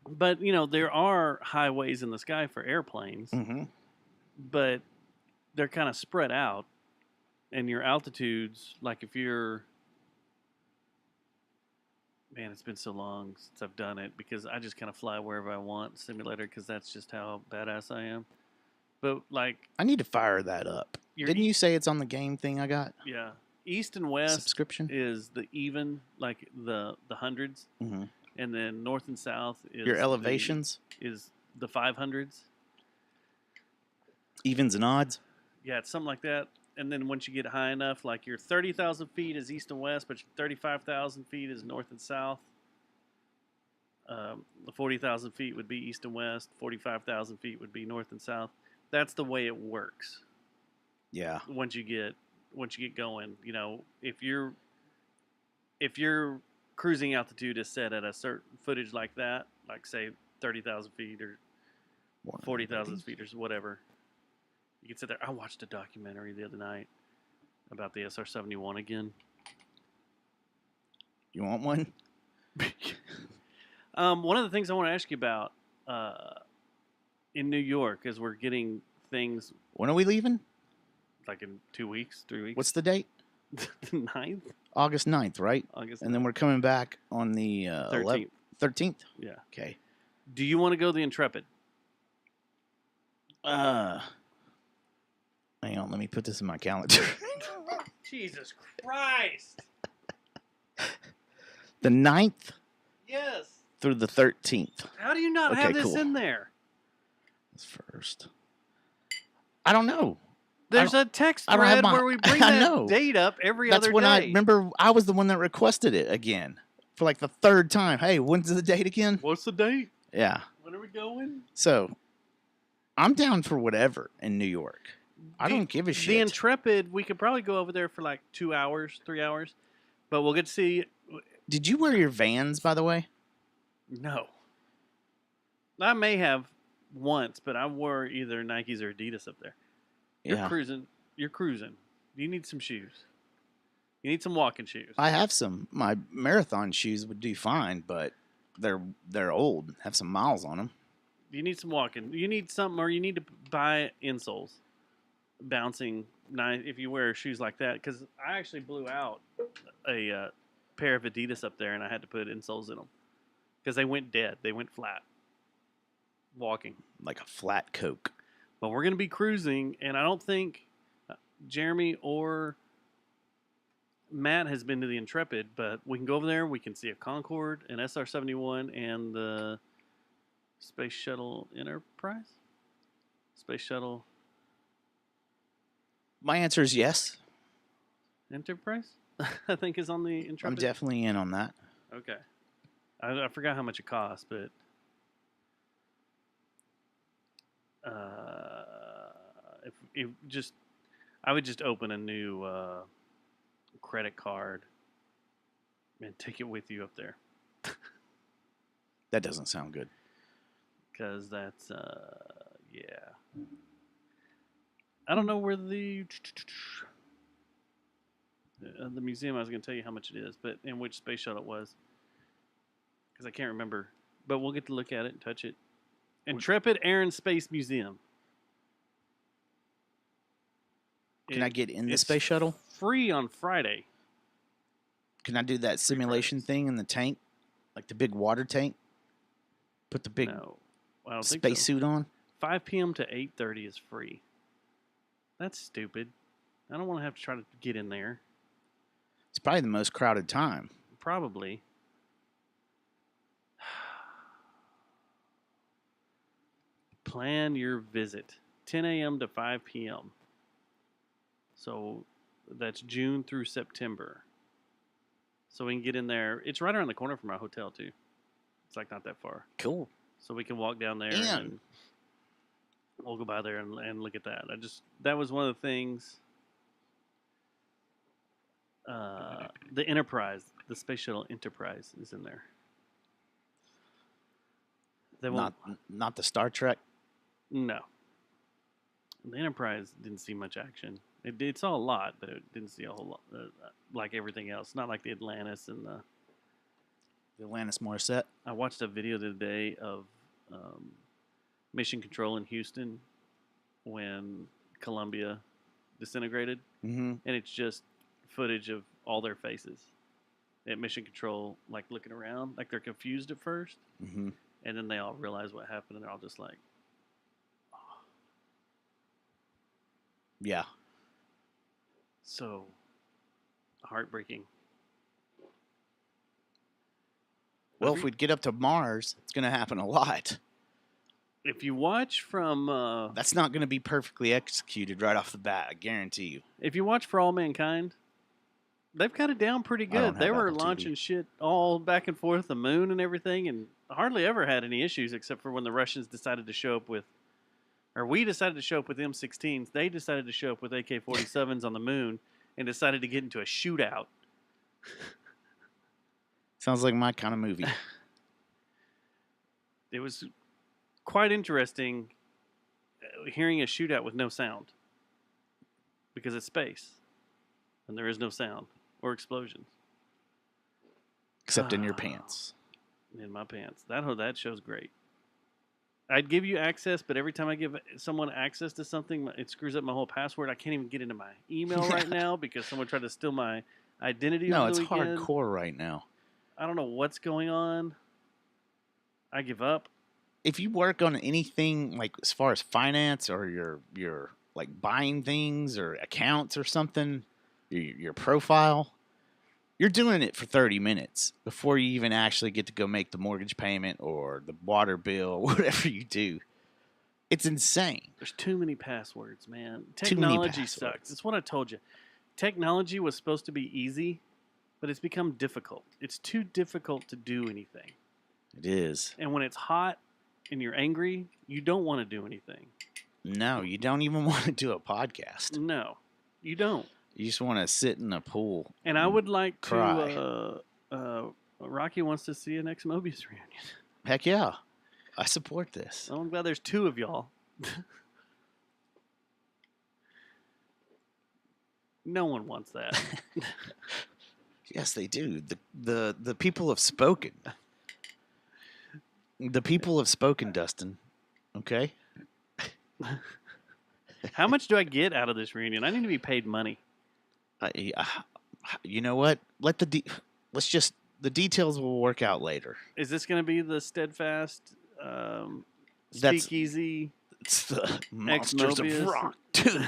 But you know there are highways in the sky for airplanes, Mm-hmm. but they're kind of spread out, and your altitudes, like if you're man, it's been so long since I've done it because I just kind of fly wherever I want simulator because that's just how badass I am. But like, I need to fire that up. Your Didn't you say it's on the game thing I got? yeah, east and west Subscription? is the even, like the hundreds, Mm-hmm. and then north and south is Your elevations, is the 500s. evens and odds. Yeah, it's something like that. And then once you get high enough, like your 30,000 feet is east and west, but your 35,000 feet is north and south. The 40,000 feet would be east and west. 45,000 feet would be north and south. That's the way it works. Yeah. Once you get going, you know, if your cruising altitude is set at a certain footage like that, like say 30,000 feet or 40,000 feet or whatever. You can sit there. I watched a documentary the other night about the SR-71 again. You want one? One of the things I want to ask you about in New York is we're getting things When are we leaving? like in 2 weeks, 3 weeks. What's the date? the 9th? August 9th, right? August And then we're coming back on the 13th. 13th? Yeah. Okay. Do you want to go the Intrepid? Hang on, let me put this in my calendar. Jesus Christ! The 9th Yes. through the 13th. How do you not Okay, have this cool. in there? That's first. I don't know. There's a text I don't have thread my- where we bring I that know. date up every That's other when day. I remember I was the one that requested it again for like the 3rd time. Hey, when's the date again? What's the date? Yeah. When are we going? So I'm down for whatever in New York. I don't give a The shit. Intrepid, we could probably go over there for like 2 hours, 3 hours, but we'll get to see. Did you wear your Vans, by the way? No, I may have once, but I wore either Nikes or Adidas up there. You're Yeah. cruising. You're cruising. You need some shoes. You need some walking shoes. I have some. My marathon shoes would do fine, but they're old. Have some miles on them. You need some walking. You need something, or you need to buy insoles. Bouncing nice if you wear shoes like that. Because I actually blew out a pair of Adidas up there, and I had to put insoles in them because they went dead. They went flat. Walking. Like a flat Coke. But we're going to be cruising, and I don't think Jeremy or Matt has been to the Intrepid, but we can go over there. We can see a Concorde, an SR-71, and the Space Shuttle Enterprise? Space Shuttle My answer is yes. Enterprise? I think is on the I'm Intrepid. definitely in on that. Okay. I forgot how much it costs, but if just I would just open a new credit card and take it with you up there That doesn't sound good. because that's yeah. I don't know where the museum. I was going to tell you how much it is, but in which space shuttle it was because I can't remember. But we'll get to look at it and touch it. Intrepid Air and Space Museum. Can I get in the it's space shuttle? Free on Friday. Can I do that simulation thing in the tank? Like the big water tank? Put the big No, I don't think so. spacesuit on? 5 p.m. to 8:30 is free. That's stupid. I don't want to have to try to get in there. It's probably the most crowded time. Probably. Plan your visit. 10 a.m. to 5 p.m. So that's June through September. So we can get in there. It's right around the corner from our hotel, too. It's like not that far. Cool. So we can walk down there and we'll go by there and look at that. That was one of the things. The Enterprise, the Space Shuttle Enterprise is in there. They won't, Not the Star Trek. no. The Enterprise didn't see much action. It saw a lot, but it didn't see a whole lot like everything else. Not like the Atlantis and the. The Alanis Morissette. I watched a video the other day of Mission Control in Houston when Columbia disintegrated, Mm-hmm. and it's just footage of all their faces at Mission Control, like looking around, like they're confused at first, Mm-hmm. and then they all realize what happened, and they're all just like, Yeah. so heartbreaking. Well, if we'd get up to Mars, it's going to happen a lot. If you watch from That's not going to be perfectly executed right off the bat, I guarantee you. if you watch For All Mankind, they've got it down pretty I don't good. They have were Apple TV. launching shit all back and forth, the moon and everything, and hardly ever had any issues except for when the Russians decided to show up with, or we decided to show up with M16s. They decided to show up with AK-47s on the moon and decided to get into a shootout. Sounds like my kind of movie. It was quite interesting hearing a shootout with no sound because it's space and there is no sound or explosions. Except in your pants. In my pants. That show's great. I'd give you access, but every time I give someone access to something, it screws up my whole password. I can't even get into my email right now because someone tried to steal my identity No, over it's the weekend. hardcore right now. I don't know what's going on. I give up. If you work on anything like as far as finance or your like buying things or accounts or something, your profile, you're doing it for 30 minutes before you even actually get to go make the mortgage payment or the water bill, whatever you do. It's insane. There's too many passwords, man. Too many Technology passwords. sucks. It's what I told you. Technology was supposed to be easy, but it's become difficult. It's too difficult to do anything. It is. And when it's hot and you're angry, you don't want to do anything. No, you don't even want to do a podcast. No, you don't. You just want to sit in a pool. And I would like cry. to. Rocky wants to see an ex Mobius reunion. Heck yeah. I support this. I'm glad there's two of y'all. No one wants that. Yes, they do. The people have spoken. The people have spoken, Dustin. Okay? How much do I get out of this reunion? I need to be paid money. You know what? Let's just the details will work out later. Is this going to be the Steadfast, That's- Speakeasy? It's the Monsters of Mobius. Rock 2.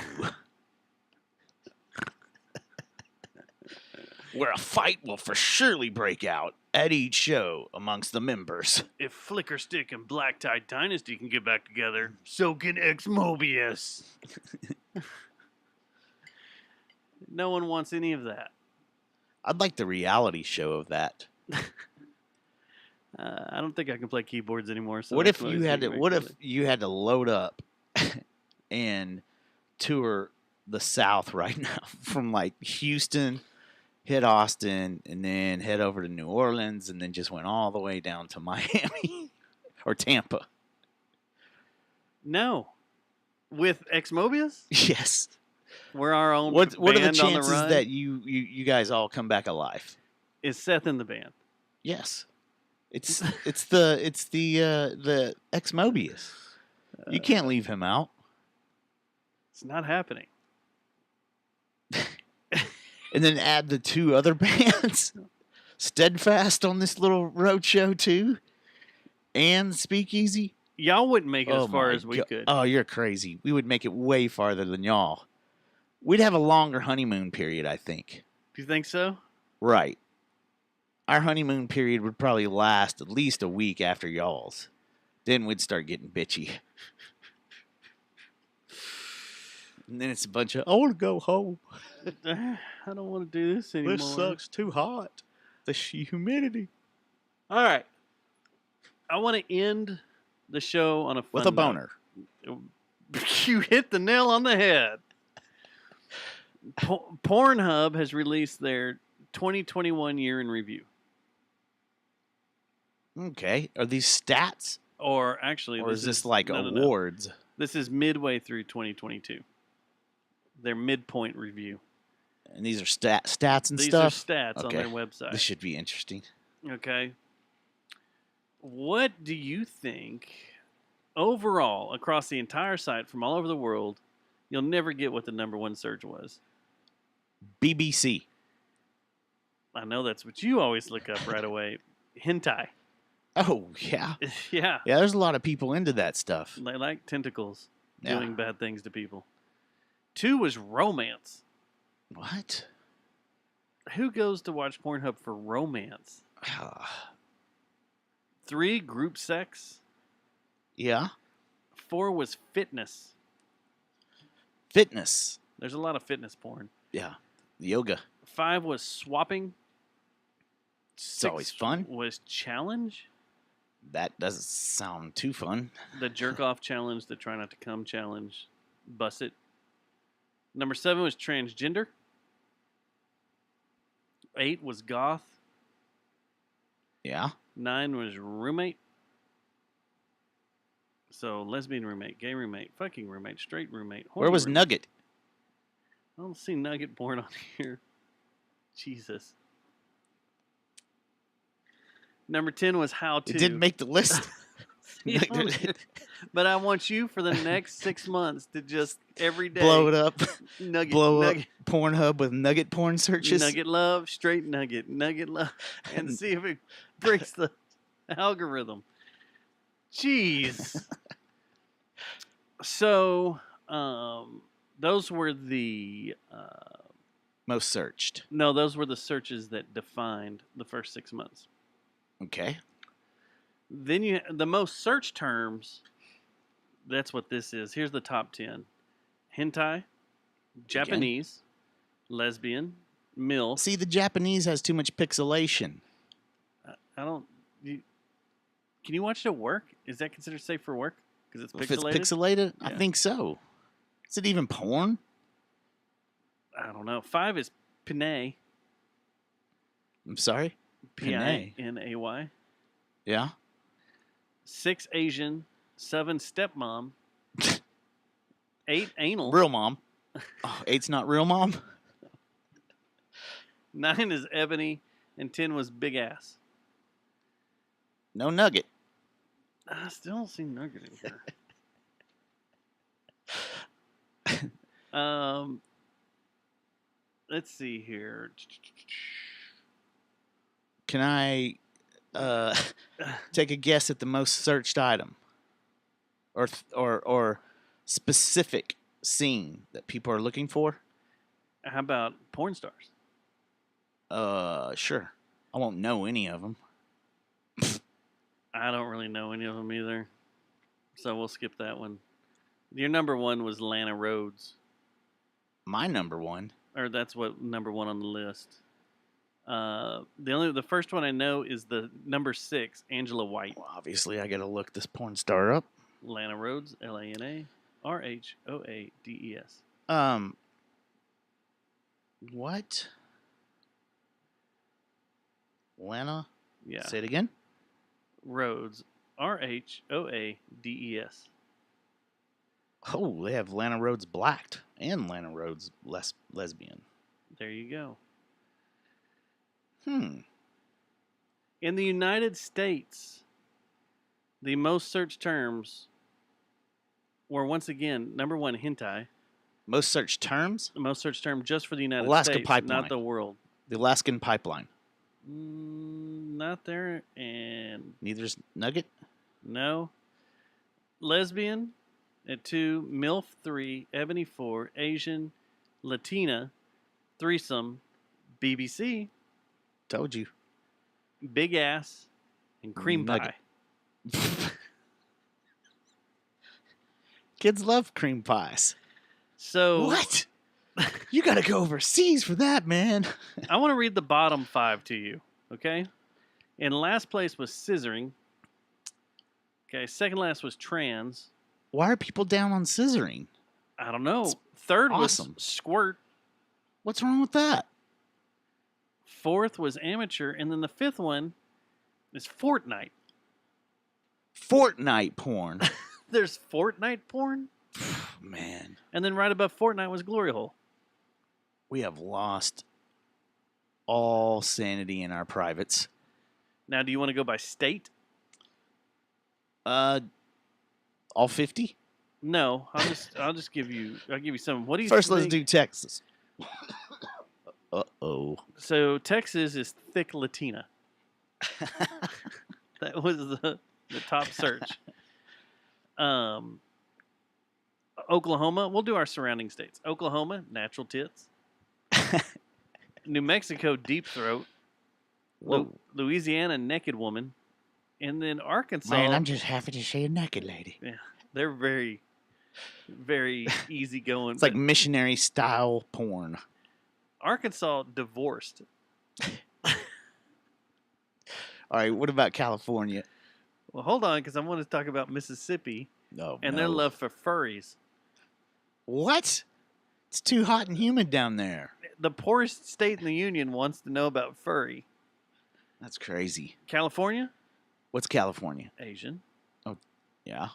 Where a fight will for surely break out at each show amongst the members. If Flickerstick and Black Tie Dynasty can get back together, so can Mobius. No one wants any of that. I'd like the reality show of that. I don't think I can play keyboards anymore. So What that's if why you it's had to? making me What if silly. you had to load up and tour the South right now from like Houston, hit Austin, and then head over to New Orleans, and then just went all the way down to Miami or Tampa? No, with Mobius, Yes. we're our own. What are the band on chances run. that you guys all come back alive? Is Seth in the band? Yes. It's the ex Mobius. You can't leave him out. It's not happening. And then add the two other bands, Steadfast on this little road show too, and Speakeasy. Y'all wouldn't make it as far my as we God. could. Oh, you're crazy. We would make it way farther than y'all. We'd have a longer honeymoon period, I think. Do you think so? Right. Our honeymoon period would probably last at least a week after y'all's. Then we'd start getting bitchy. And then it's a bunch of, I want to go home. I don't want to do this anymore. This sucks. Too hot. The humidity. All right. I want to end the show on a fun With a note. boner. You hit the nail on the head. Pornhub has released their 2021 year in review. Okay. Are these stats? Or actually, Or is this like no. awards? This is midway through 2022. Their midpoint review. And these are stats and These stuff? are stats on Okay. their website. This should be interesting. Okay. What do you think overall across the entire site from all over the world? You'll never get what the number one search was. BBC. I know that's what you always look up right away. Hentai. Oh, yeah. Yeah. Yeah, there's a lot of people into that stuff. They like tentacles Yeah. doing bad things to people. 2 was romance. What? Who goes to watch Pornhub for romance? 3, group sex. Yeah. 4 was fitness. Fitness. There's a lot of fitness porn. Yeah. Yoga. 5 was swapping. It's always fun. Was challenge. That doesn't sound too fun. The jerk off challenge, the try not to come challenge. Bust it. Number 7 was transgender. 8 was goth. Yeah. 9 was roommate. So lesbian roommate, gay roommate, fucking roommate, straight roommate. Where horny was roommate. Nugget? I don't see nugget porn on here. Jesus. Number 10 was how to. It didn't make the list. You know, but I want you for the next 6 months to just every day Blow it up. nugget, Blow nugget, up Pornhub with nugget porn searches. nugget love, straight nugget love, and see if it breaks the algorithm. Jeez. So, those were the Most searched. no, those were the searches that defined the first 6 months. Okay. Then the most search terms. That's what this is. Here's the top 10: hentai, Japanese, lesbian, MILF. See, the Japanese has too much pixelation. I don't. Can you watch it at work? Is that considered safe for work? Because it's If it's pixelated. pixelated, I Yeah. think so. Is it even porn? I don't know. 5 is Pinay. I'm sorry? Pinay. Yeah. 6 Asian. 7 stepmom. 8 anal. Real mom. Oh, 8's not real mom? 9 is Ebony, and 10 was Big Ass. No Nugget. I still don't see Nugget in here. Let's see here. Can I take a guess at the most searched item, or specific scene that people are looking for? How about porn stars? Sure. I won't know any of them. I don't really know any of them either, so we'll skip that one. Your number 1 was Lana Rhodes, My number one. or that's what number 1 on the list. The first one I know is the number 6, Angela White. Well, obviously, I got to look this porn star up. Lana Rhodes, LanaRhoades. What? Lana? Yeah. Say it again. Rhodes, RHOADES. Oh, they have Lana Rhodes blacked and Lana Rhodes lesbian. There you go. Hmm. In the United States, the most searched terms were once again number 1, hentai. Most searched terms? The most searched term just for the United Alaska States, pipeline. not the world. The Alaskan pipeline. Not there, and Neither's Nugget. no. Lesbian at 2, MILF 3, Ebony 4, Asian, Latina, threesome, BBC, Told you. big ass, and cream Nugget. pie. Kids love cream pies. So What? You got to go overseas for that, man. I want to read the bottom 5 to you, okay? In last place was scissoring. Okay, second last was trans. Why are people down on scissoring? I don't know. It's Third awesome. was squirt. What's wrong with that? Fourth was amateur, and then the 5th one is Fortnite. Fortnite porn. There's Fortnite porn, Man, and then right above Fortnite was Glory Hole. we have lost all sanity in our privates. Now, do you want to go by state? All 50? No, I'll give you some. What do you First, let's think? do Texas. Uh-oh. So Texas is thick Latina. That was the top search. Oklahoma, we'll do our surrounding states. Oklahoma, natural tits. New Mexico, deep throat. Whoa. Louisiana, naked woman. And then Arkansas. Man, I'm just happy to see a naked lady. Yeah, they're very, very easygoing. It's like missionary style porn. Arkansas divorced. All right, what about California? Well, hold on, because I want to talk about Mississippi No. and their love for furries. What? It's too hot and humid down there. The poorest state in the union wants to know about furry. That's crazy. California, What's California? Asian. Yeah.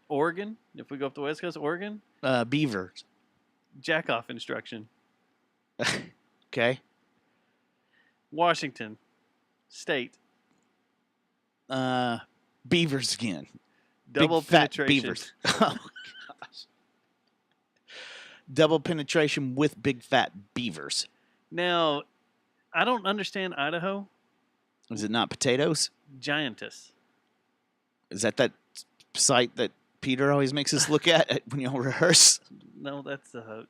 Oregon, if we go up the West Coast, Oregon, Beavers. jack off instruction. Okay. Washington, state, Beavers again. double Big fat penetration. beavers. Oh, gosh. Double penetration with big fat beavers. Now, I don't understand Idaho. Is it not potatoes? Giantess. Is that site that Peter always makes us look at when y'all rehearse? No, that's a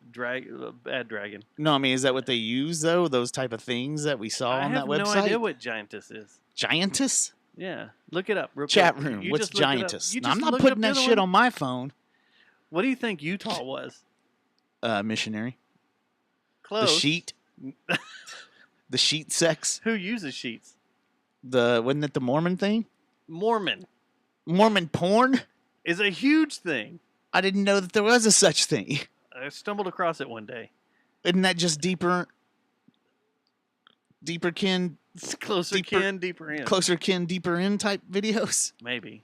bad dragon. No, I mean, is that what they use, though? Those type of things that we saw I on have that website? no idea what giantess is. Giantess? Yeah, look it up. Real Chat quick. room. You What's just looked it up. giantess? You No, I'm just not looked putting up that the other shit one? on my phone. What do you think Utah was? Missionary. Close. The sheet. The sheet sex. Who uses sheets? Wasn't it the Mormon thing? Mormon Mormon porn? is a huge thing. I didn't know that there was a such thing. I stumbled across it one day. Isn't that just deeper kin, It's closer Deeper- kin, deeper in. closer kin, deeper in type videos? Maybe.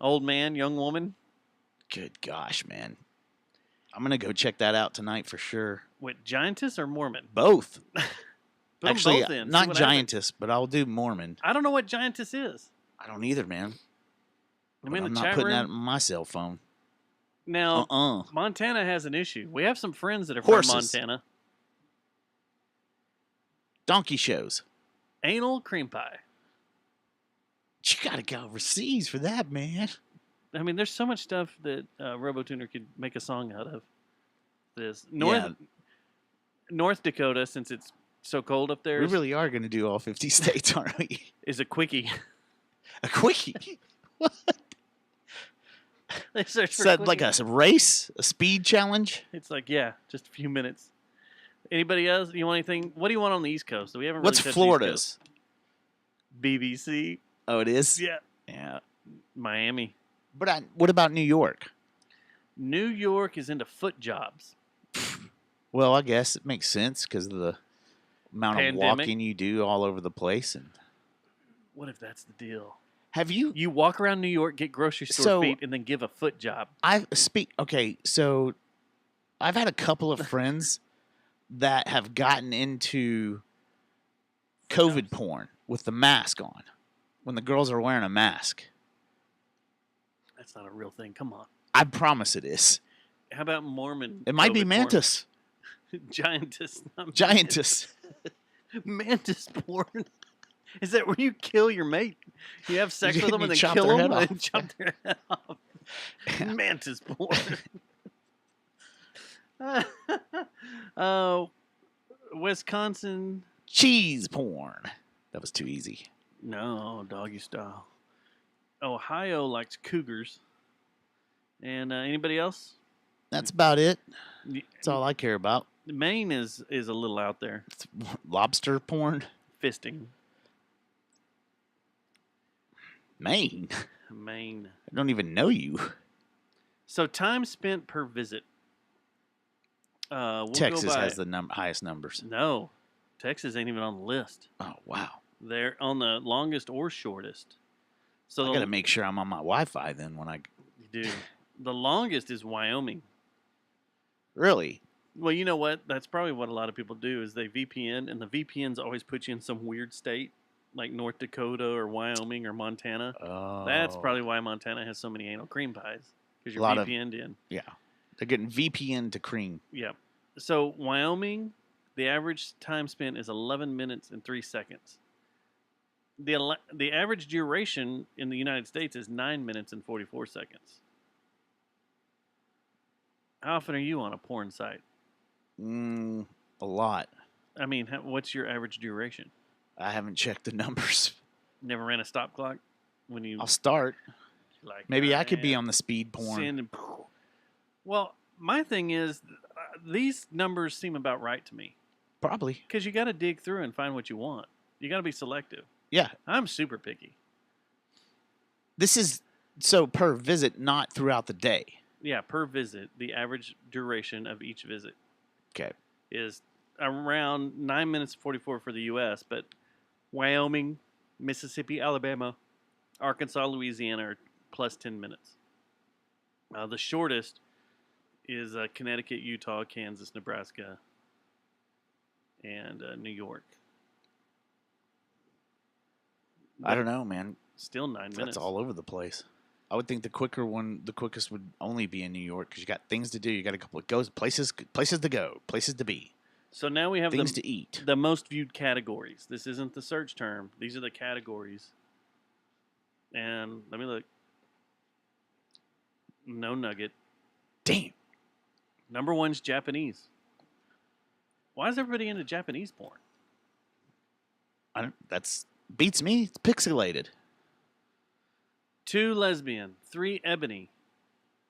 Old man, young woman. Good gosh, man. I'm gonna go check that out tonight for sure. What, Giantess or Mormon? Both. Put 'em Actually, both in, see not what happens. Giantess, but I'll do Mormon. I don't know what Giantess is. I don't either, man. I'm But in I'm the not chat putting that room. on my cell phone. Now, Uh-uh. Montana has an issue. We have some friends that are Horses. from Montana. Donkey shows. Anal cream pie. You gotta go overseas for that, man. I mean, there's so much stuff that RoboTuner could make a song out of. This Yeah. North Dakota, since it's so cold up there, We really are gonna do all 50 states, aren't we? is a quickie. A quickie. They search for Said like quickie. a race, a speed challenge. It's like, yeah, just a few minutes. Anybody else? You want anything? What do you want on the East Coast? We haven't. What's really touched the East Florida's? Coast. BBC. Oh, it is. Yeah. Yeah. Miami. But what about New York? New York is into foot jobs. Well, I guess it makes sense because of the amount Pandemic. of walking you do all over the place. And What if that's the deal? have you? You walk around New York, get grocery store So- feet, and then give a foot job. Okay, so I've had a couple of friends that have gotten into COVID porn with the mask on when the girls are wearing a mask. That's not a real thing. Come on. I promise it is. How about Mormon? It might be COVID porn? mantis. Giantess. Not Giantess. Mantis porn. Is that where you kill your mate? You have sex with them and then chop kill their them head and off. chop their head off. Mantis porn. Wisconsin. Cheese porn. That was too easy. No, doggy style. Ohio likes cougars. And anybody else? That's about it. Y- That's all I care about. Maine is a little out there. It's lobster porn. Fisting. Maine. Maine. I don't even know you. So time spent per visit. We'll Texas go by, has the highest numbers. No, Texas ain't even on the list. Oh, wow. They're on the longest or shortest. So I got to make sure I'm on my Wi-Fi then when I... you do. The longest is Wyoming. Really? Well, you know what? That's probably what a lot of people do is they VPN, and the VPNs always put you in some weird state, like North Dakota or Wyoming or Montana. Oh. That's probably why Montana has so many anal cream pies, because you're Lot of- VPN'd in. Yeah. They're getting VPN to cream. Yeah. So Wyoming, the average time spent is 11 minutes and 3 seconds. The average duration in the United States is 9 minutes and 44 seconds. How often are you on a porn site? A lot. I mean, what's your average duration? I haven't checked the numbers. Never ran a stop clock when you I'll start. like. Maybe I could be am on the speed porn. send and- Well, my thing is, these numbers seem about right to me Probably. because you got to dig through and find what you want. You got to be selective. Yeah. I'm super picky. This is so per visit, not throughout the day. Yeah, per visit, the average duration of each visit Okay. is around 9 minutes 44 for the U.S., but Wyoming, Mississippi, Alabama, Arkansas, Louisiana are plus 10 minutes. The shortest is Connecticut, Utah, Kansas, Nebraska, and New York. I don't know, man. Still 9 minutes. That's all over the place. I would think the quickest would only be in New York because you got things to do. You got a couple of places to go, places to be, So now we have things to eat. the most viewed categories. This isn't the search term. These are the categories. And let me look. No nugget. Damn. Number one's Japanese. Why is everybody into Japanese porn? That's beats me. It's pixelated. 2 lesbian, 3 ebony,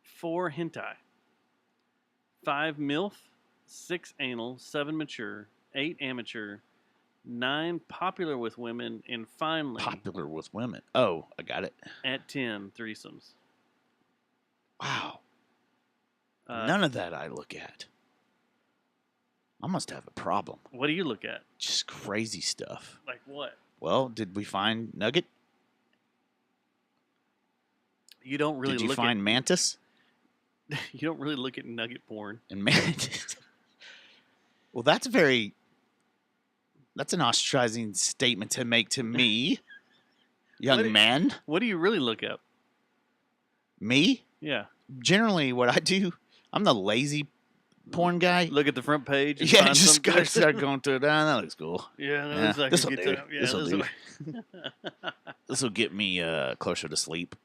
4 hentai, 5 MILF, 6 anal, 7 mature, 8 amateur, 9 popular with women, and finally, Popular with women. Oh, I got it. at 10, threesomes. Wow. Uh, None of that I look at. I must have a problem. What do you look at? Just crazy stuff. Like what? Well, did we find Nugget? You don't really Did you look find at. Mantis? You don't really look at nugget porn. And mantis. Well, that's an ostracizing statement to make to me, young man. What do you really look up? Me? Yeah. Generally, what I do, I'm the lazy porn guy. Look at the front page. And Yeah, find just something. gotta start going through it. Ah, that looks cool. Yeah, that Yeah, looks like this'll a good do. time. Yeah, This'll do. like- This will get me closer to sleep.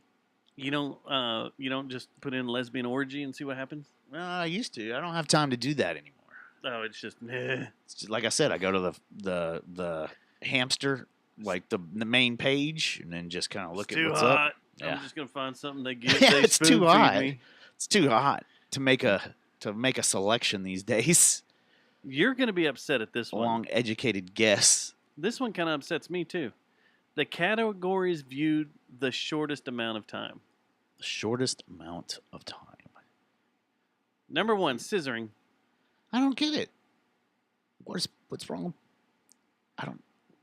You don't just put in lesbian orgy and see what happens. Well, I used to. I don't have time to do that anymore. Oh, it's just It's just, like I said, I go to the hamster, like the main page, and then just kind of look it's at too what's hot. up. Yeah. I'm just gonna find something they give. Yeah, they it's too spoon-feed hot. me. It's too hot to make a selection these days. You're gonna be upset at this one. Long educated guess. This one kind of upsets me too. The categories viewed the shortest amount of time. The shortest amount of time. Number 1, scissoring. I don't get it. What's wrong? I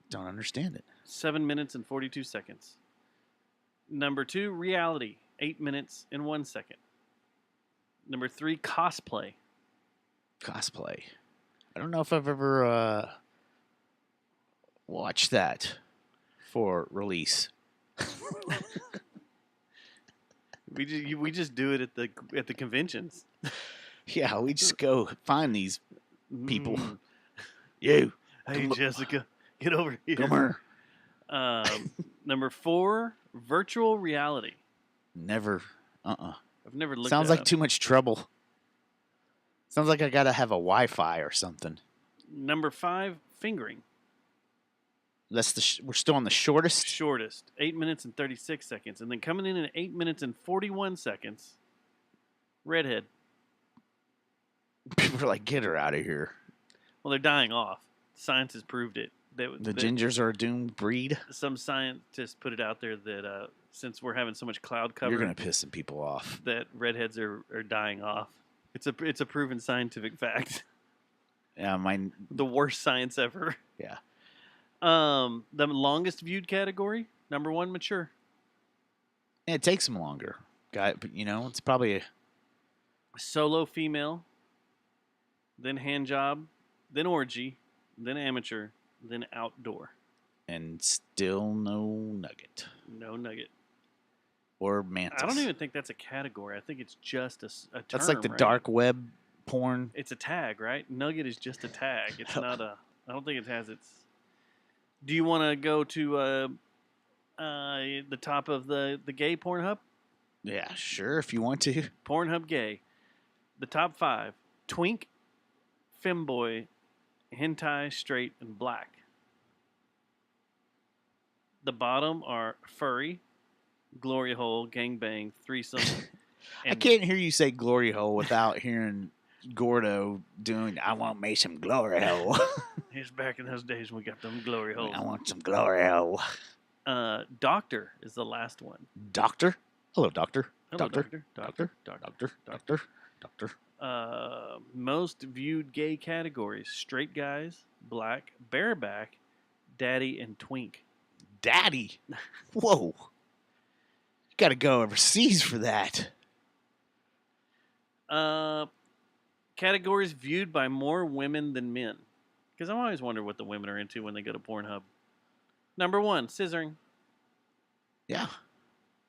don't understand it. 7 minutes and 42 seconds. Number 2, reality. 8 minutes and 1 second. Number 3, cosplay. Cosplay. I don't know if I've ever watched that for release. We just do it at the conventions. Yeah, we just go find these people. Mm. You, Hey Come- Jessica, get over here. come here. Number 4, virtual reality. Never. I've never looked. Sounds that like up. too much trouble. Sounds like I gotta have a Wi-Fi or something. Number 5, fingering. That's we're still on the shortest. Shortest, 8 minutes and 36 seconds, and then coming in at 8 minutes and 41 seconds. Redhead. People are like, get her out of here. Well, they're dying off. Science has proved it. The gingers are a doomed breed. Some scientists put it out there that since we're having so much cloud cover, You're gonna piss some people off. that redheads are dying off. It's a proven scientific fact. Yeah, mine. The worst science ever. Yeah. The longest viewed category, number 1, mature. It takes them longer, guy. But it's probably Solo female, then hand job, then orgy, then amateur, then outdoor. and still no nugget No nugget. or mantis. I don't even think that's a category. I think it's just a term. That's like the right? dark web porn. It's a tag, right? Nugget is just a tag. It's not a. I don't think it has its. Do you want to go to the top of the gay Pornhub? Yeah, sure, if you want to. Pornhub gay. The top 5: twink, femboy, hentai, straight, and black. The bottom are furry, glory hole, gangbang, threesome. I can't hear you say glory hole without hearing Gordo doing, I want me some glory hole. Here's back in those days when we got them glory holes. I want some glory hole. Doctor is the last one. Doctor? Hello, doctor. Hello, Doctor. doctor. Doctor. Most viewed gay categories: straight guys, black, bareback, daddy, and twink. Daddy. Whoa. You got to go overseas for that. Categories viewed by more women than men. Because I always wonder what the women are into when they go to Pornhub. Number 1, scissoring. Yeah.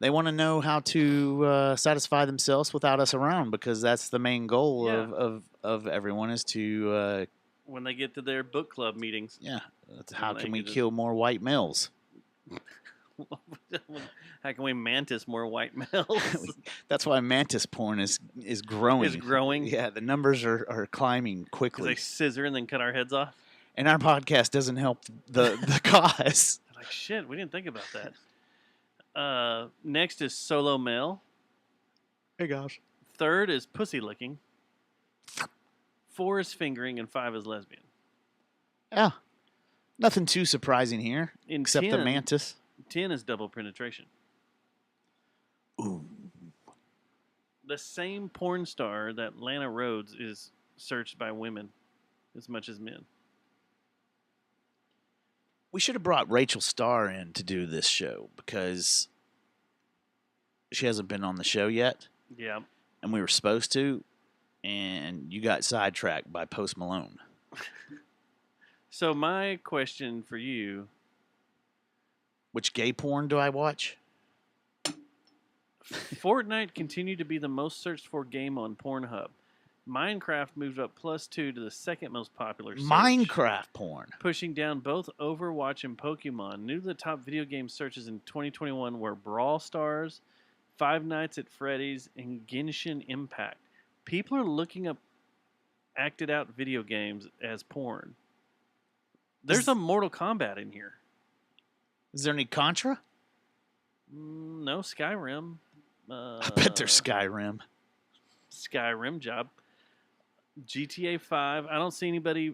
They want to know how to satisfy themselves without us around, because that's the main goal Yeah. of everyone is to, When they get to their book club meetings. yeah, that's how they can we get it. kill more white males? How can we mantis more white males? That's why mantis porn is growing. Is growing? Yeah, the numbers are climbing Because quickly. they scissor and then cut our heads off. And our podcast doesn't help the cause. Like, shit, we didn't think about that. Next is solo male. Hey, gosh. Third is pussy licking. 4 is fingering, and 5 is lesbian. Yeah. Nothing too surprising here, In except the 10 mantis. 10 is double penetration. Ooh. The same porn star that Lana Rhodes is searched by women as much as men. We should have brought Rachel Starr in to do this show because she hasn't been on the show yet. Yeah. and we were supposed to, and you got sidetracked by Post Malone. So my question for you: Which gay porn do I watch? Fortnite continued to be the most searched for game on Pornhub. Minecraft moved up +2 to the second most popular search, Minecraft porn. pushing down both Overwatch and Pokemon. New to the top video game searches in 2021 were Brawl Stars, Five Nights at Freddy's, and Genshin Impact. People are looking up acted out video games as porn. There's a Mortal Kombat in here. Is there any Contra? No, Skyrim. I bet there's Skyrim. Skyrim job. GTA 5. I don't see anybody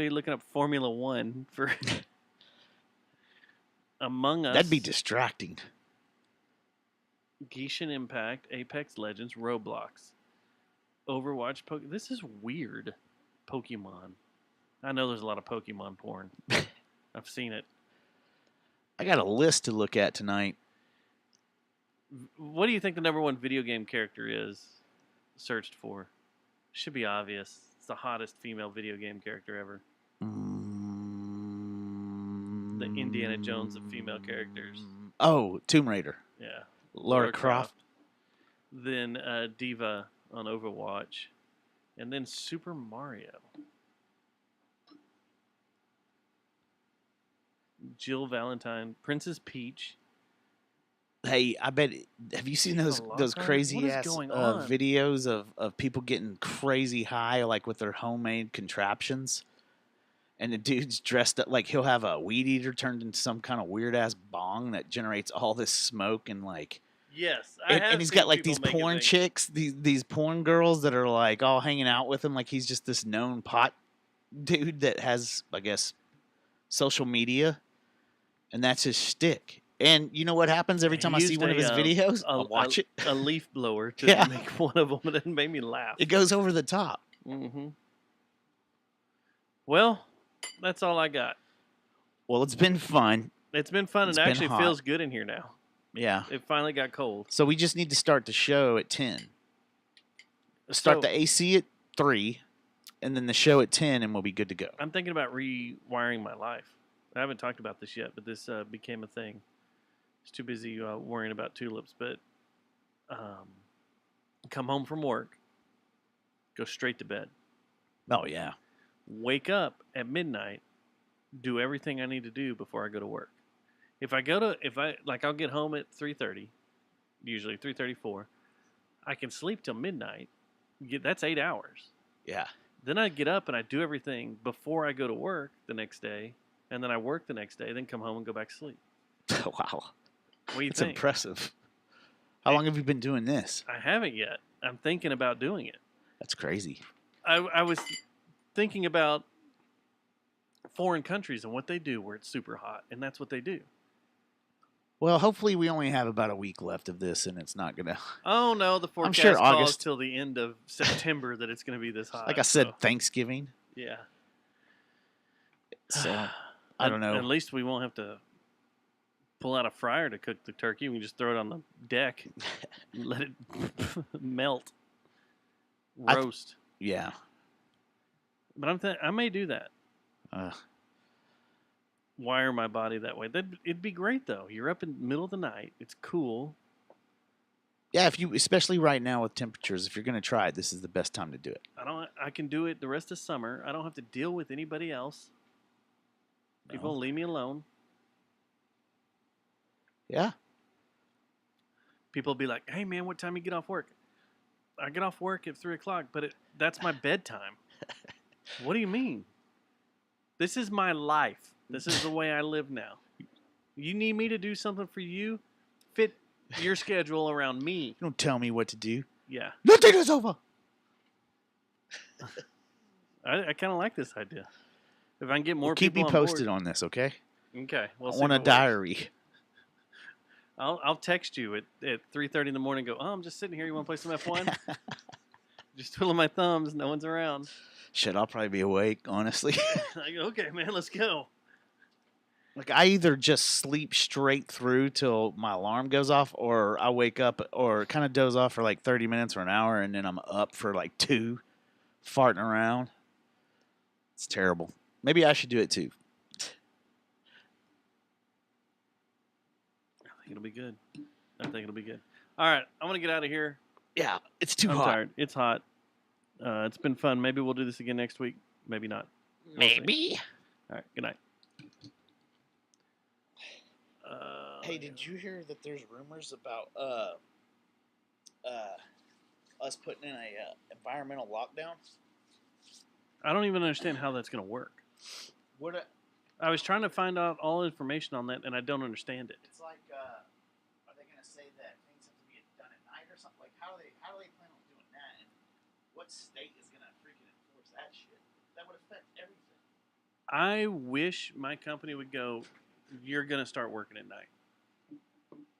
looking up Formula 1 for Among Us. That'd be distracting. Genshin Impact, Apex Legends, Roblox, Overwatch. This is weird. Pokemon. I know there's a lot of Pokemon porn. I've seen it. I got a list to look at tonight. What do you think the number one video game character is searched for? Should be obvious. It's the hottest female video game character ever. The Indiana Jones of female characters. Oh, Tomb Raider. Yeah. Lara Croft. Then Diva on Overwatch. And then Super Mario. Jill Valentine. Princess Peach. Hey, I bet. Have you seen those crazy ass videos of people getting crazy high, like with their homemade contraptions? And the dude's dressed up like he'll have a weed eater turned into some kind of weird ass bong that generates all this smoke and like. Yes, and he's got like these porn chicks, these porn girls that are like all hanging out with him, like he's just this known pot dude that has, I guess, social media, and that's his shtick. And you know what happens every time I see one of his videos? I'll watch it. A leaf blower to make one of them, and it made me laugh. It goes over the top. Mm-hmm. Well, that's all I got. Well, it's been fun. It's been fun, and it actually feels good in here now. Yeah. It finally got cold. So we just need to start the show at 10. Start the AC at 3, and then the show at 10, and we'll be good to go. I'm thinking about rewiring my life. I haven't talked about this yet, but this became a thing. I was too busy worrying about Tulips, but come home from work, go straight to bed. Oh, yeah. Wake up at midnight, do everything I need to do before I go to work. I'll get home at 3:30, usually 3:34. I can sleep till midnight. That's 8 hours. Yeah. Then I get up and I do everything before I go to work the next day, and then I work the next day, then come home and go back to sleep. Wow. What do you That's think? impressive. How long have you been doing this? I haven't yet. I'm thinking about doing it. That's crazy. I was thinking about foreign countries and what they do where it's super hot, and that's what they do. Well, hopefully we only have about a week left of this, and it's not going to... Oh, no, the forecast sure calls August- till the end of September that it's going to be this hot. Like I said, Thanksgiving. Yeah. So, I don't know. At least we won't have to pull out a fryer to cook the turkey. We can just throw it on the deck, let it melt, roast. Yeah. But I may do that. Wire my body that way. It'd be great though. You're up in the middle of the night. It's cool. Yeah, especially right now with temperatures, if you're going to try it, this is the best time to do it. I can do it the rest of summer. I don't have to deal with anybody else. People will leave me alone. Yeah. People will be like, "Hey man, what time you get off work?" I get off work at 3:00, but that's my bedtime. What do you mean? This is my life. This is the way I live now. You need me to do something for you? Fit your schedule around me. You don't tell me what to do. Yeah. Nothing is over. I kind of like this idea. If I can get more Keep people me posted on this, okay? Okay. I want a diary. I'll text you at 3:30 in the morning and go, I'm just sitting here. You want to play some F1? Just twiddling my thumbs. No one's around. Shit, I'll probably be awake, honestly. I go, okay, man, let's go. Like I either just sleep straight through till my alarm goes off, or I wake up or kind of doze off for like 30 minutes or an hour, and then I'm up for like 2, farting around. It's terrible. Maybe I should do it too. I think it'll be good. All right, I'm gonna get out of here. Yeah, it's too I'm hot. tired. It's hot. It's been fun. Maybe we'll do this again next week. Maybe not. We'll see. Maybe. All right. Good night. Hey, did you hear that there's rumors about us putting in a environmental lockdown? I don't even understand how that's gonna work. What? I was trying to find out all information on that, and I don't understand it. It's like, are they going to say that things have to be done at night or something? Like, how do they plan on doing that? And what state is going to freaking enforce that shit? That would affect everything. I wish my company would go, you're going to start working at night.